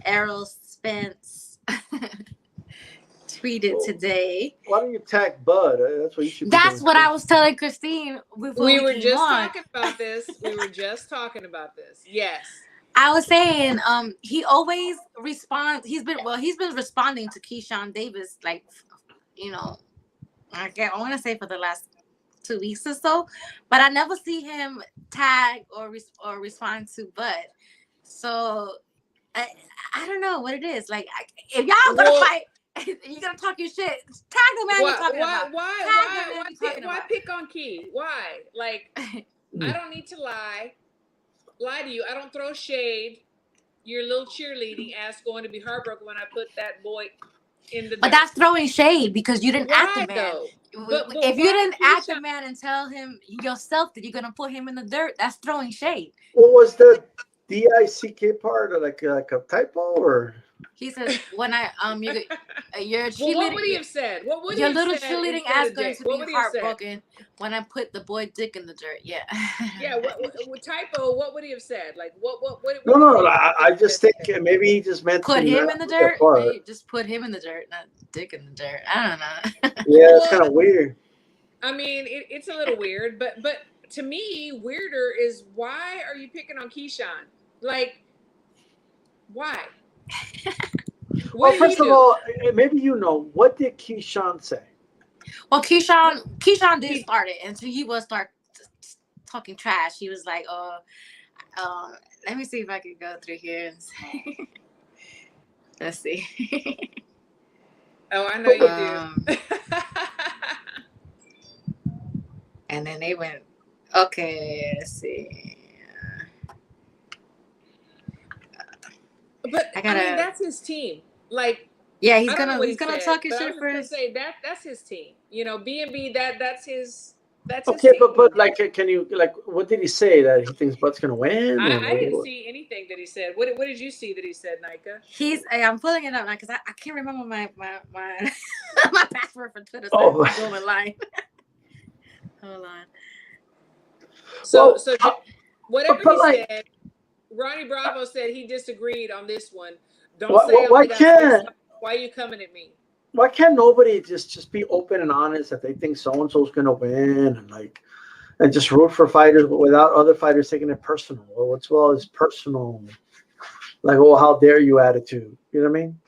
Errol Spence tweeted today. Why don't you tag Bud? That's what you should be That's doing what too. I was telling Christine before We were came just on. talking about this. We were just talking about this. Yes. I was saying, he always responds. He's been responding to Keyshawn Davis, like, you know, I want to say for the last 2 weeks or so, but I never see him tag or respond to Bud. So I don't know what it is. Like, if y'all gonna fight, you're gonna talk your shit. Tag the man you're talking about. Why pick on Key? Why? Like, I don't need to lie to you. I don't throw shade. Your little cheerleading ass going to be heartbroken when I put that boy in the. But that's throwing shade because you didn't ask the man. Though? But if you didn't ask the man and tell him yourself that you're gonna put him in the dirt, that's throwing shade. What was the DICK part? Or like a typo or? He says, "When I your cheerleading." Well, what would he have said? What would your he little have said cheerleading ass going to be heartbroken when I put the boy dick in the dirt? Yeah. Yeah. What typo? What would he have said? Like what? No. I just think maybe he just meant put him in the dirt. Maybe just put him in the dirt, not dick in the dirt. I don't know. Yeah, it's kind of weird. I mean, it's a little weird, but to me, weirder is why are you picking on Keyshawn? Like, why? Well, first of all, maybe you know, what did Keyshawn say? Well, Keyshawn did start it, and so he was start talking trash. He was like, let me see if I can go through here and say. Let's see. Oh, I know you do. And then they went, okay, let's see. But I mean, that's his team. Like, yeah, he's gonna talk his shit first. Say that's his team. You know, B&B, that's his. That's okay, his team. but like, can you what did he say that he thinks Bud's gonna win? I didn't see anything that he said. What did you see that he said, Nika? I'm pulling it up now because I can't remember my my password for Twitter. So oh, I'm going line. Hold on. So whatever he said, Ronnie Bravo said he disagreed on this one. Don't say why are you coming at me? Why can't nobody just be open and honest that they think so and so's gonna win and just root for fighters without other fighters taking it personal? Well, it's personal. Like, oh, how dare you attitude. You know what I mean?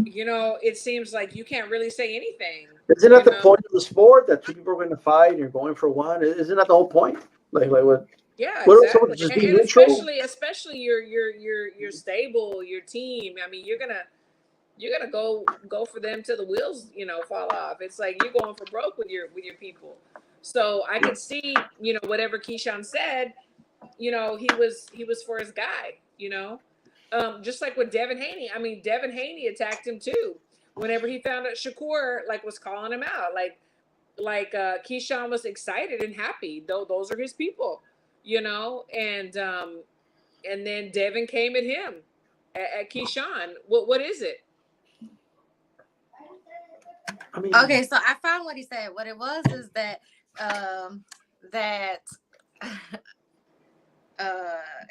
You know, it seems like you can't really say anything. Isn't that the point of the sport, that two people are going to fight and you're going for one? Isn't that the whole point? Like what? Yeah, exactly. Just be neutral? Especially your stable, your team. I mean, you're gonna go for them till the wheels, fall off. It's like you're going for broke with your people. So I could see, whatever Keyshawn said, he was for his guy, just like with Devin Haney. I mean, Devin Haney attacked him too. Whenever he found out Shakur was calling him out, Keyshawn was excited and happy. Though those are his people, and then Devin came at him at Keyshawn. What is it? I mean, okay, so I found what he said. What it was is that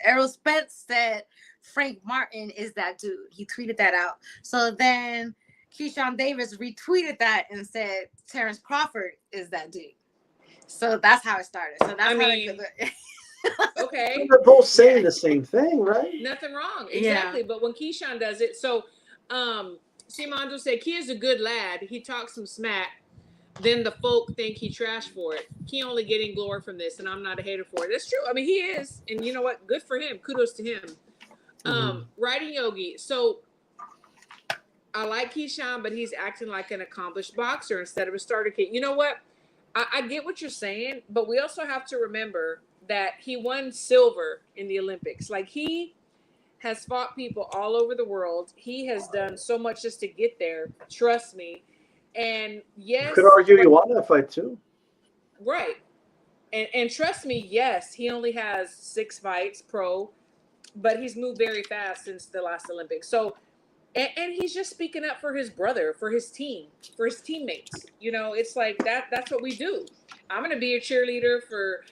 Errol Spence said Frank Martin is that dude. He tweeted that out. So then Keyshawn Davis retweeted that and said Terrence Crawford is that dude. So that's how it started. So that's okay. They're both saying the same thing, right? Nothing wrong. Exactly. Yeah. But when Keyshawn does it, so Simando said, Key is a good lad. He talks some smack. Then the folk think he trash for it. He only getting glory from this, and I'm not a hater for it. That's true. I mean, he is. And you know what? Good for him. Kudos to him. Writing Yogi. So I like Keyshawn, but he's acting like an accomplished boxer instead of a starter kid. You know what? I get what you're saying, but we also have to remember that he won silver in the Olympics. Like he has fought people all over the world. He has done so much just to get there. Trust me. And You yes, could argue he won that fight too. right. And trust me, yes, he only has 6 fights pro, but he's moved very fast since the last Olympics. So, and he's just speaking up for his brother, for his team, for his teammates. You know, it's like that's what we do. I'm gonna be a cheerleader for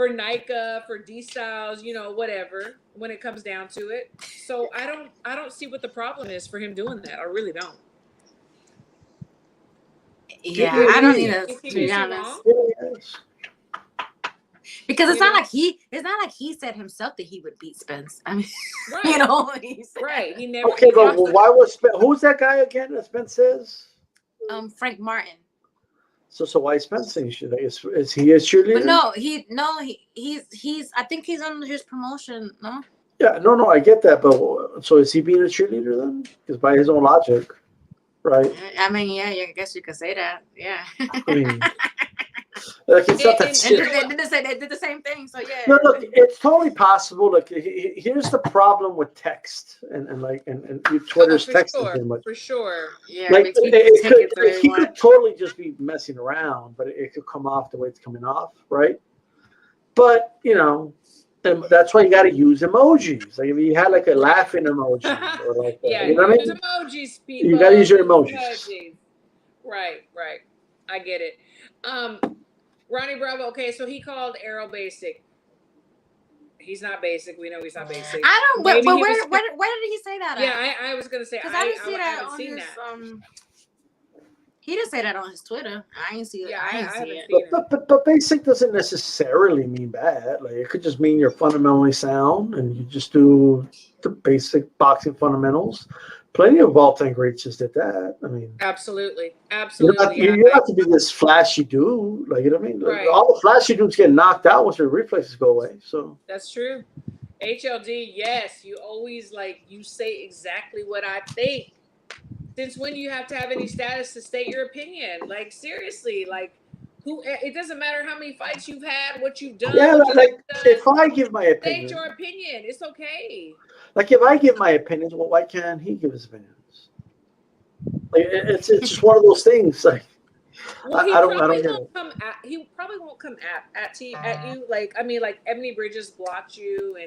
Nika, for D Styles, you know, whatever, when it comes down to it. So I don't see what the problem is for him doing that. I really don't. Yeah, Yeah, I don't he- either, Is he to be missing honest. wrong? Yes. Because it's You not know? like he said himself that he would beat Spence. I mean, Right. you know, he said, Right. He never. Okay, he but never- why was who's that guy again that Spence says? Frank Martin. So why is Spence saying shit? Is he a cheerleader? But no, he's I think he's on his promotion, no? Yeah, no, I get that, but so is he being a cheerleader then? Because by his own logic, right? I mean, yeah, I guess you could say that. Yeah. I mean, like it's not that And- shit. They did the same thing, so yeah. No, look, it's totally possible. Like, here's the problem with text and Twitter's for texting sure, too much. for sure. Yeah, Like, we keep taking it the way we he could want. totally just be messing around, but it could come off the way it's coming off, right? But you know, and that's why you got to use emojis. Like if you had like a laughing emoji or like that, Yeah, you know what I use mean? emojis, people. You gotta use your emojis. Right. I get it. Ronnie Bravo. Okay, so he called Arrow basic. He's not basic. We know he's not basic. I don't. But Maybe he where, was- where did he say that? Yeah, I was gonna say because I didn't see that haven't on seen his. that. He didn't say that on his Twitter. I ain't see it. Yeah, I I ain't see haven't it. seen it. But basic doesn't necessarily mean bad. Like it could just mean you're fundamentally sound and you just do the basic boxing fundamentals. Plenty of all-time greats just did that. I mean, Absolutely. you don't Yeah, have to be this flashy dude. Like you know what I mean? Right. All the flashy dudes get knocked out once their reflexes go away. So that's true. HLD, yes, you always you say exactly what I think. Since when do you have to have any status to state your opinion? Like seriously, who? It doesn't matter how many fights you've had, what you've done. yeah, what you like haven't if done. I give my State opinion, your opinion. It's okay. like if I give my opinions, well, why can't he give his opinions? Like it's just one of those things. Like Well, he I don't probably get won't it. come at. He probably won't come at you. Like I mean, like Ebony Bridges blocked you,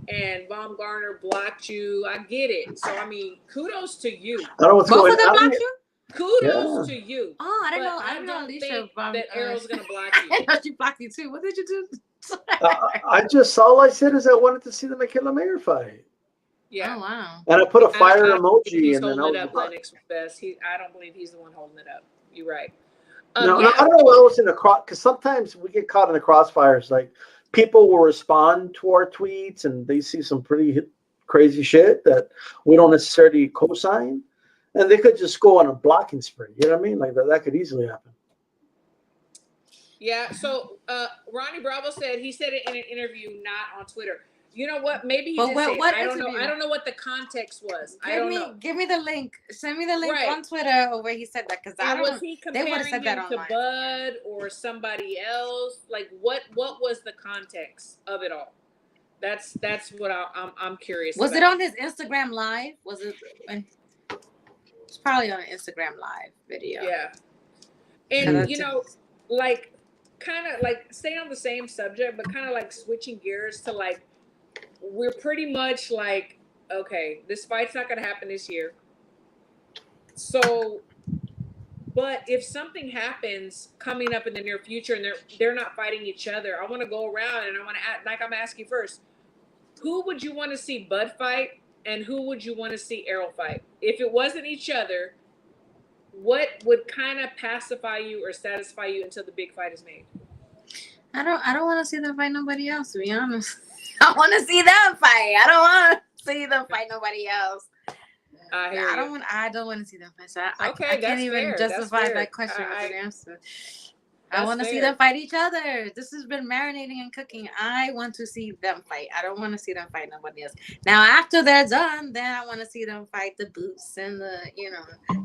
and Baumgartner blocked you. I get it. So I mean, kudos to you. I don't know what's Both going of them on. blocked you? Kudos to you. Oh, I didn't But know. I didn't know don't Alicia think blocked that Arrow's gonna block I you. know she blocked you too. What did you do? I just all I said is I wanted to see the McKenna Mayer fight, Yeah. Oh wow. and I put a fire I don't emoji, think he's and then I holding was it up. blocked. Lennox best. I don't believe he's the one holding it up. You're right. No, Yeah. I don't know what else in the cross because sometimes we get caught in the crossfires. Like people will respond to our tweets and they see some pretty crazy shit that we don't necessarily co-sign, and they could just go on a blocking spree. You know what I mean? Like that could easily happen. Yeah. So Ronnie Bravo said he said it in an interview, not on Twitter. You know what? Maybe he But did what- say it. what I don't know. interview? I don't know what the context was. I don't know. Give me the link. Send me the link Right. on Twitter or where he said that because I And was don't. he they would've comparing said that him to online. Bud or somebody else? Like what was the context of it all? That's what I'm curious. Was it about. on his Instagram live? Was it? It's probably on an Instagram live video. Yeah. Yeah, And you know, like kind of like staying on the same subject, but kind of like switching gears to like we're pretty much like, okay, this fight's not gonna happen this year. So but if something happens coming up in the near future and they're not fighting each other, I want to go around and I want to ask, like I'm asking first, who would you want to see Bud fight and who would you want to see Errol fight? If it wasn't each other, what would kind of pacify you or satisfy you until the big fight is made? I don't want to see them fight nobody else. To be honest, I want to see them fight. I don't want to see them fight nobody else. I hear you. I don't want to see them fight. So I Okay, can't that's even fair. That's justify fair. that question with an answer. I That's want to see fair. them fight each other. This has been marinating and cooking. I want to see them fight. I don't want to see them fight nobody else. Now, after they're done, then I want to see them fight the Boots and the,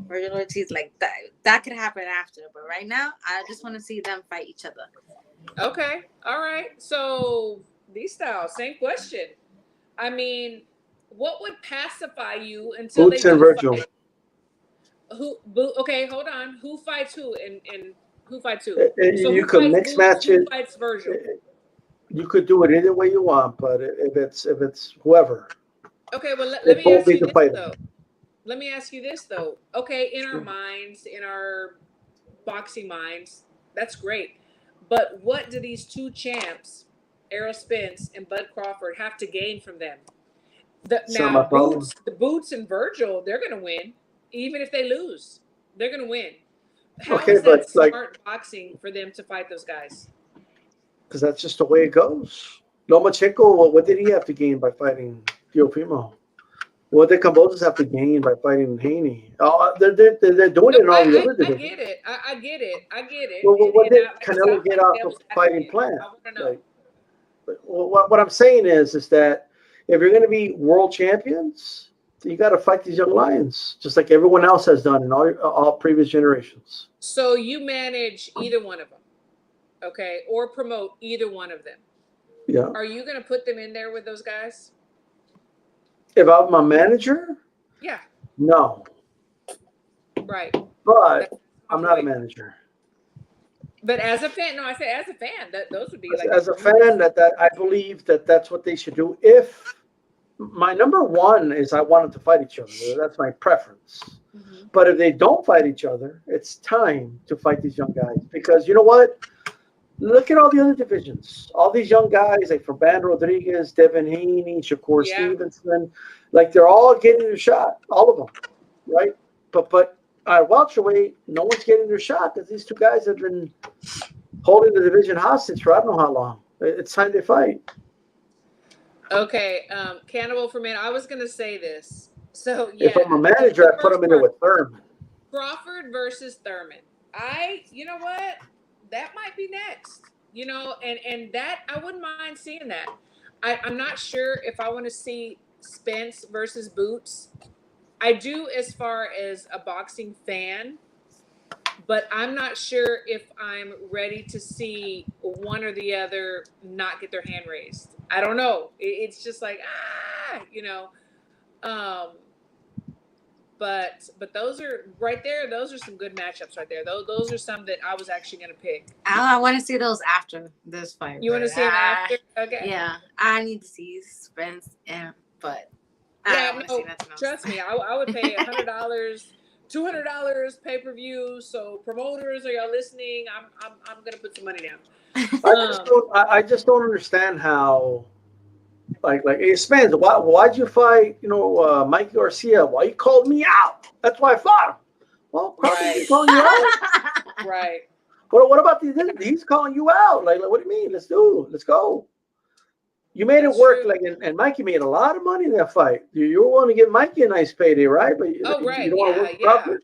Virgil Ortiz. Like that. That could happen after. But right now, I just want to see them fight each other. Okay. All right. So D-Style, same question. I mean, what would pacify you until Boots they and do Virgil. fight? Okay, hold on. Who fights who and who fights who? So You who could fights mix Boots? match Who it. fights Virgil? You could do it any way you want, but if it's whoever, Okay, well they let me both ask need you to this fight though. him. Let me ask you this though. Okay, in our minds, in our boxing minds, that's great. But what do these two champs, Errol Spence and Bud Crawford, have to gain from them? It's not my problem. The Boots and Virgil, they're gonna win, even if they lose. They're gonna win. How Okay, is that but like, smart boxing for them to fight those guys? because that's just the way it goes. Lomachenko, what did he have to gain by fighting Teofimo? What did Cambosos have to gain by fighting Haney? Oh, they're doing No, it in all the other I divisions. get it. I get it. I get it. Well, what did Like I said, I'm Canelo get playing out of devil's fighting advocate. Plant? I want to know. Like, what I'm saying is that if you're going to be world champions, you got to fight these young lions, just like everyone else has done in all previous generations. So you manage either one of them, okay, or promote either one of them. Yeah. Are you going to put them in there with those guys? If I'm a manager, Yeah, no. right. But That's my I'm not a point. manager. But as a fan, no, I said as a fan, that those would be like As a fan, that I believe that's what they should do. If my number one is I want them to fight each other. That's my preference. Mm-hmm. But if they don't fight each other, it's time to fight these young guys. Because you know what? Look at all the other divisions. All these young guys like Fernando Rodriguez, Devin Haney, Shakur Stevenson, like they're all getting their shot. All of them, right? But at welterweight, no one's getting their shot because these two guys have been holding the division hostage for I don't know how long. It's time they fight. Okay, Cannibal for Man. I was gonna say this. So yeah, If I'm a manager, I put them in there with Thurman. Crawford versus Thurman. You know what? That might be next. You know, and that I wouldn't mind seeing that. I'm not sure if I want to see Spence versus Boots. I do as far as a boxing fan, but I'm not sure if I'm ready to see one or the other not get their hand raised. I don't know. It's just like you know. But those are right there. Those are some good matchups right there. Those are some that I was actually going to pick. I want to see those after this fight. You want to see them after? Okay. Yeah, I need to see Spence but yeah, no. Trust me, I would pay $100, $200 pay per view. So promoters, are y'all listening? I'm going to put some money down. I just don't understand how. Like it spans. Why'd you fight? Mike Garcia. Why you called me out? That's why I fought him. Well, Crawford calling you out. Right. What about these? He's calling you out. Like what do you mean? Let's go. You made it work. True. And Mikey made a lot of money in that fight. You were willing to give Mikey a nice payday, right? But you don't want to work with Crawford.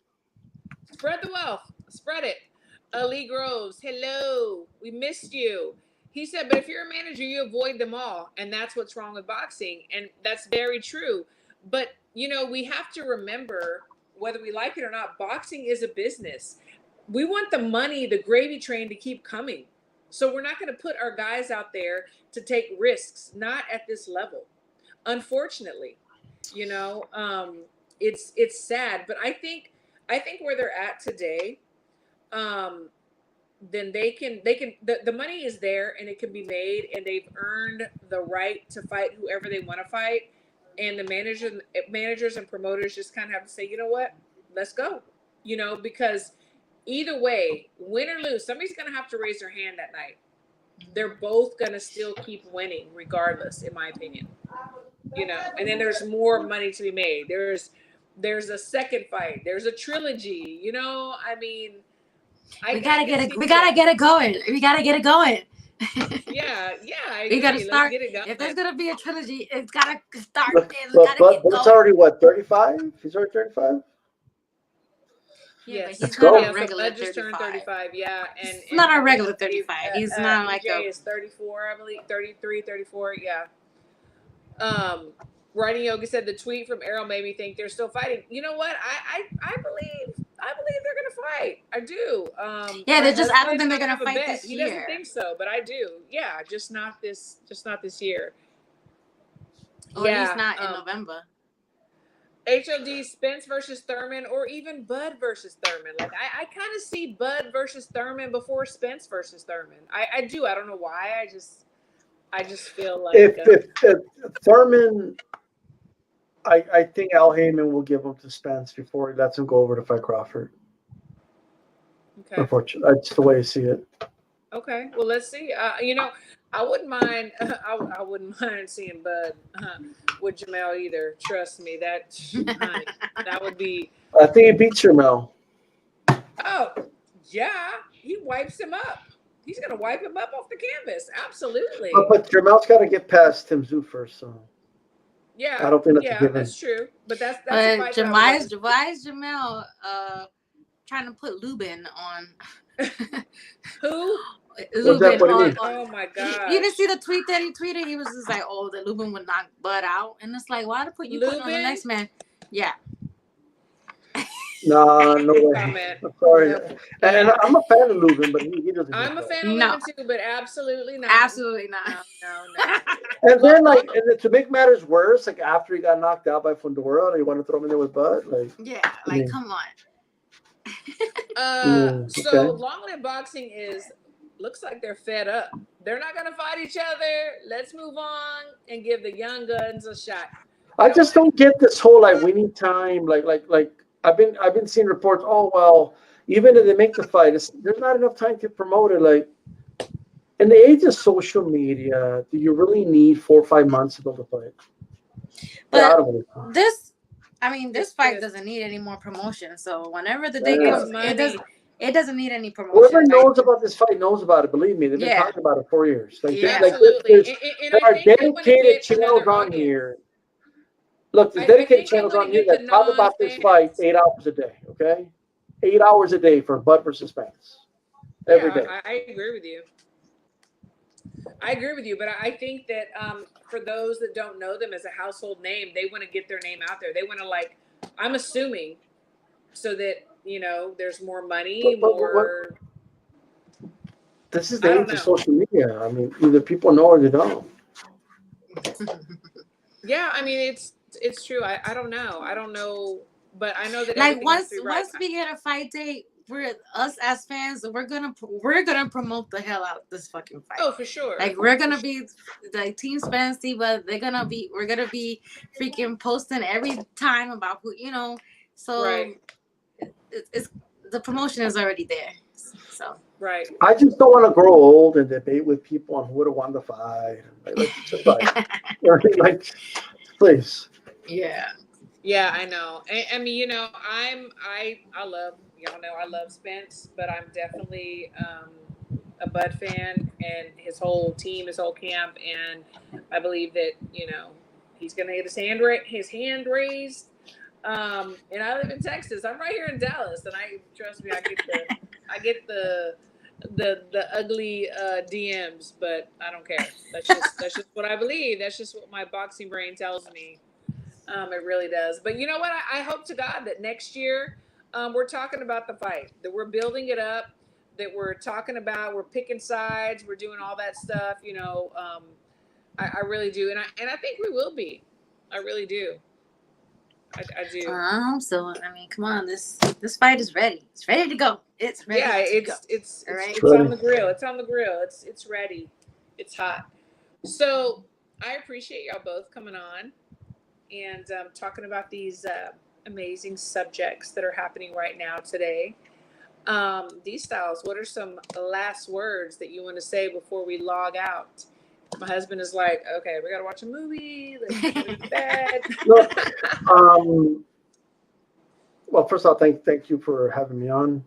Spread the wealth. Spread it. Lee Groves. Hello. We missed you. He said, but if you're a manager, you avoid them all. And that's what's wrong with boxing. And that's very true. But, we have to remember, whether we like it or not, boxing is a business. We want the money, the gravy train to keep coming. So we're not going to put our guys out there to take risks, not at this level. Unfortunately, it's sad. But I think where they're at today, then they can the money is there and it can be made, and they've earned the right to fight whoever they want to fight, and the managers and promoters just kind of have to say, you know what, let's go, because either way, win or lose, somebody's going to have to raise their hand that night. They're both going to still keep winning regardless, in my opinion, and then there's more money to be made. There's a second fight, there's a trilogy, we gotta get it going. We gotta get it going. Yeah. We gotta start. If there's gonna be a trilogy, it's gotta start. But it's already what, 35? He's already 35. Yeah, yes, he's not a regular 35. Yeah, and not a regular 35. He's not like EJ is 34, I believe, 33, 34. Yeah. Writing Yoga said the tweet from Errol made me think they're still fighting. You know what? I believe they're gonna fight. I do. Yeah, I don't think they're gonna fight this year. He doesn't think so, but I do. Yeah, just not this year. Or at Yeah, least not in November. HOD Spence versus Thurman, or even Bud versus Thurman. Like I kind of see Bud versus Thurman before Spence versus Thurman. I do. I don't know why. I just feel like If Thurman, I think Al Heyman will give him to Spence before he lets him go over to fight Crawford. okay. Unfortunately, that's the way I see it. Okay, well, let's see. I wouldn't mind. I wouldn't mind seeing Bud with Jamel either. Trust me, honey, that would be. I think he beats Jamel. Oh, yeah, he wipes him up. He's gonna wipe him up off the canvas. Absolutely. But Jamel's got to get past Tim Tszyu first. So Yeah, I don't think that's a yeah, given. that's true. But that's a But fight. why is Jamel trying to put Lubin on? Who? Lubin What do you mean? Oh my god! You didn't see the tweet that he tweeted? He was just like, "Oh, that Lubin would knock Bud out," and it's like, why to put you putting on the Lubin? next man? Yeah. No way. Comment. I'm sorry. Nope. And I'm a fan of Lubin, but he doesn't. I'm a get fan of No. Lubin too, but absolutely not. Absolutely not. No. that. And then, like, and to make matters worse, like after he got knocked out by Fundora, they want to throw him in there with Bud. Like, Yeah, like Yeah. come on. So okay. Longland Boxing looks like they're fed up. They're not gonna fight each other. Let's move on and give the young guns a shot. I just don't get this whole like we need time. Like I've been seeing reports. Oh well, even if they make the fight, there's not enough time to promote it. Like in the age of social media, do you really need 4 or 5 months to build a fight? Get out of it. This fight Yes. doesn't need any more promotion. So whenever the day Yeah. comes, Money. it doesn't need any promotion. Whoever Like, knows about this fight knows about it. Believe me, they've been Yeah. talking about it for years. Like, Yeah. Absolutely. there are I think they wanna dedicated get channels another on audience. here. Look, there's I dedicated think they channels wanna on here get that the talk about this non-fans. fight 8 hours a day. Okay, 8 hours a day for Bud versus Spence every day. I agree with you. But I think that for those that don't know them as a household name, they want to get their name out there. They want to I'm assuming, so that there's more money, But more. This is I the don't age know. of social media. I mean, either people know or they don't. Yeah, I mean it's true. I don't know, but I know that like everything has once to be right. we get a fight date, us as fans, we're gonna promote the hell out of this fucking fight. Oh, for sure. Like we're gonna be like Team Spency, but we're gonna be freaking posting every time about who So Right. it's the promotion is already there. So Right. I just don't want to grow old and debate with people on who would have won the fight. Like, let's just fight. Like, please. yeah. Yeah, I know. I mean, I love, I love Spence, but I'm definitely a Bud fan and his whole team, his whole camp, and I believe that he's gonna get his hand raised. And I live in Texas. I'm right here in Dallas, and trust me, I get the ugly DMs, but I don't care. That's just what I believe. That's just what my boxing brain tells me. It really does. But you know what? I hope to God that next year we're talking about the fight, that we're building it up, that we're talking about, we're picking sides, we're doing all that stuff. I really do, and I think we will be. I really do. I do. So I mean, come on, this fight is ready. It's ready to go. It's ready. Yeah, to go. it's All right. it's on the grill. It's on the grill. It's ready. It's hot. So I appreciate y'all both coming on and talking about these amazing subjects that are happening right now today. D-Styles, what are some last words that you want to say before we log out? My husband is like, okay, we got to watch a movie. Let's go to bed. Look, well, first of all, thank you for having me on.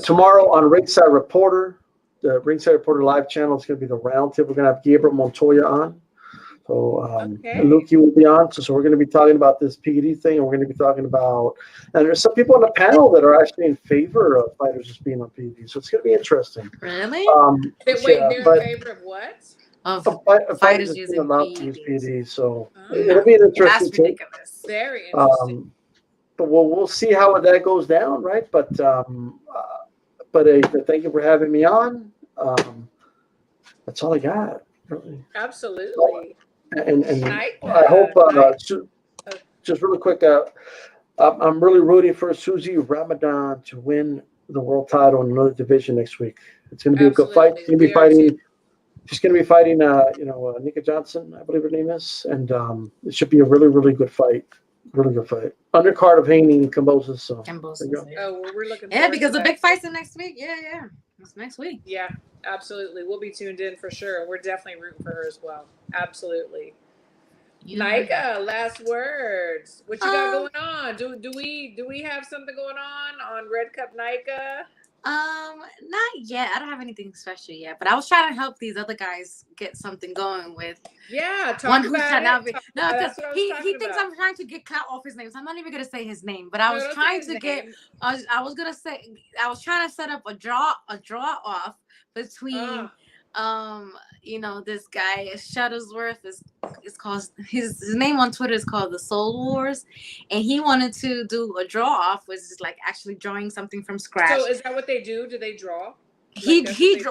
Tomorrow on Ringside Reporter, the Ringside Reporter live channel is going to be the roundtable. We're going to have Gabriel Montoya on. So Okay. and Lukey will be on. So we're going to be talking about this PED thing, and we're going to be talking about, and there's some people on the panel that are actually in favor of fighters just being on PED. So it's going to be interesting. Really? Wait, yeah, they're but in favor of what? Of fighters fighters just using being allowed to use PEDs. PED. So Oh. it'll be an interesting That's take. ridiculous. Very interesting. But we'll see how that goes down, right? But thank you for having me on. That's all I got. Really. Absolutely. And Nika, I hope, Nika. just really quick, I'm really rooting for Susie Ramadan to win the world title in another division next week. It's going to be a good fight. Absolutely, we are too. She's going to be fighting, Nika Johnson, I believe her name is, and it should be a really, really good fight. Really good fight. Undercard of Haney and Kambosos. So there you go. Oh, well, we're looking. Yeah, forward because to the that. big fight's the next week. Yeah. It's next week. Yeah, absolutely. We'll be tuned in for sure. We're definitely rooting for her as well. Absolutely. Nika, last words. What you got going on? Do we have something going on Red Cup Nika? Not yet. I don't have anything special yet, but I was trying to help these other guys get something going with. Yeah, One talk who's about trying it. to no, because That's what I was he talking thinks about. I'm trying to get clout off his name, so I'm not even gonna say his name. But I No, was don't trying say to his get. name. I was gonna say I was trying to set up a draw off between this guy Shuttlesworth is called his name on Twitter is called the Soul Wars, and he wanted to do a draw off, which is like actually drawing something from scratch. So is that what they do? Do they draw? He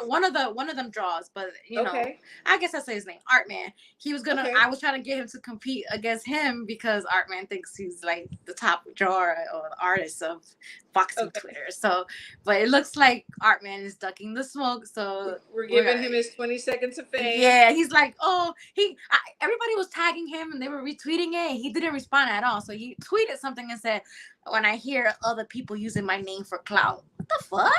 one of them draws, but Okay. I guess I say his name, Artman. He was gonna. Okay. I was trying to get him to compete against him because Artman thinks he's like the top drawer or artist of boxing Twitter. So, but it looks like Artman is ducking the smoke. So we're giving him his 20 seconds of fame. Yeah, he's like, everybody was tagging him and they were retweeting it. And he didn't respond at all. So he tweeted something and said, "When I hear other people using my name for clout, what the fuck?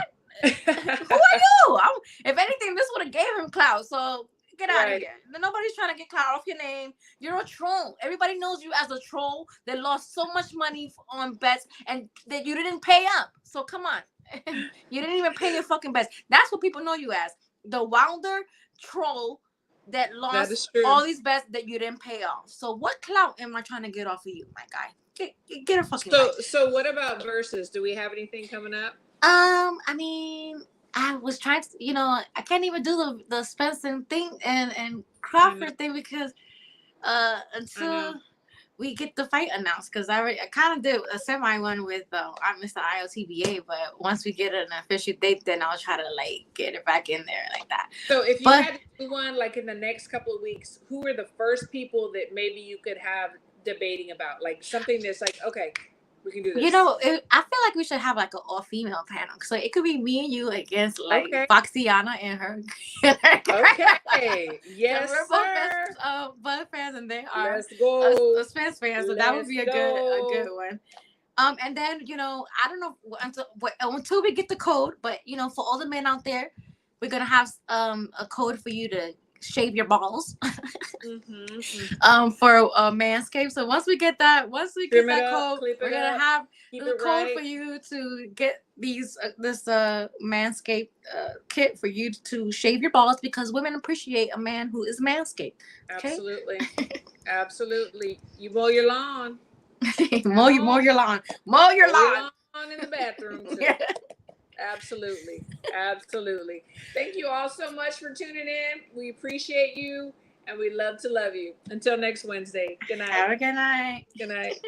Who are you? If anything, this would have gave him clout. So get out of here. Nobody's trying to get clout off your name. You're a troll. Everybody knows you as a troll that lost so much money on bets and that you didn't pay up. So come on, you didn't even pay your fucking bets. That's what people know you as, the Wilder troll that lost all these bets that you didn't pay off. So what clout am I trying to get off of you, my guy? Get a fucking. So what about versus? Do we have anything coming up? I mean, I was trying to, I can't even do the Spencer thing and Crawford thing because until we get the fight announced, because I kind of did a semi one with Mr. IOTBA, but once we get an official date, then I'll try to like get it back in there like that. So if you had to do one like in the next couple of weeks, who are the first people that maybe you could have debating about, like something that's like, okay, we can do this. I feel like we should have like an all-female panel. So it could be me and you against like Foxiana and her. Okay. Yes, so we're both Bud fans and they are Spence fans. So that would be a good one. And then I don't know until we get the code, but for all the men out there, we're gonna have a code for you to shave your balls for Manscaped. So once we get that code, we're gonna have the code for you to get this Manscaped kit for you to shave your balls, because women appreciate a man who is manscaped. Okay? Absolutely. You mow your lawn. mow your lawn in the bathroom too. Absolutely. Thank you all so much for tuning in. We appreciate you and we love to love you. Until next Wednesday. Good night. Have a good night. Good night.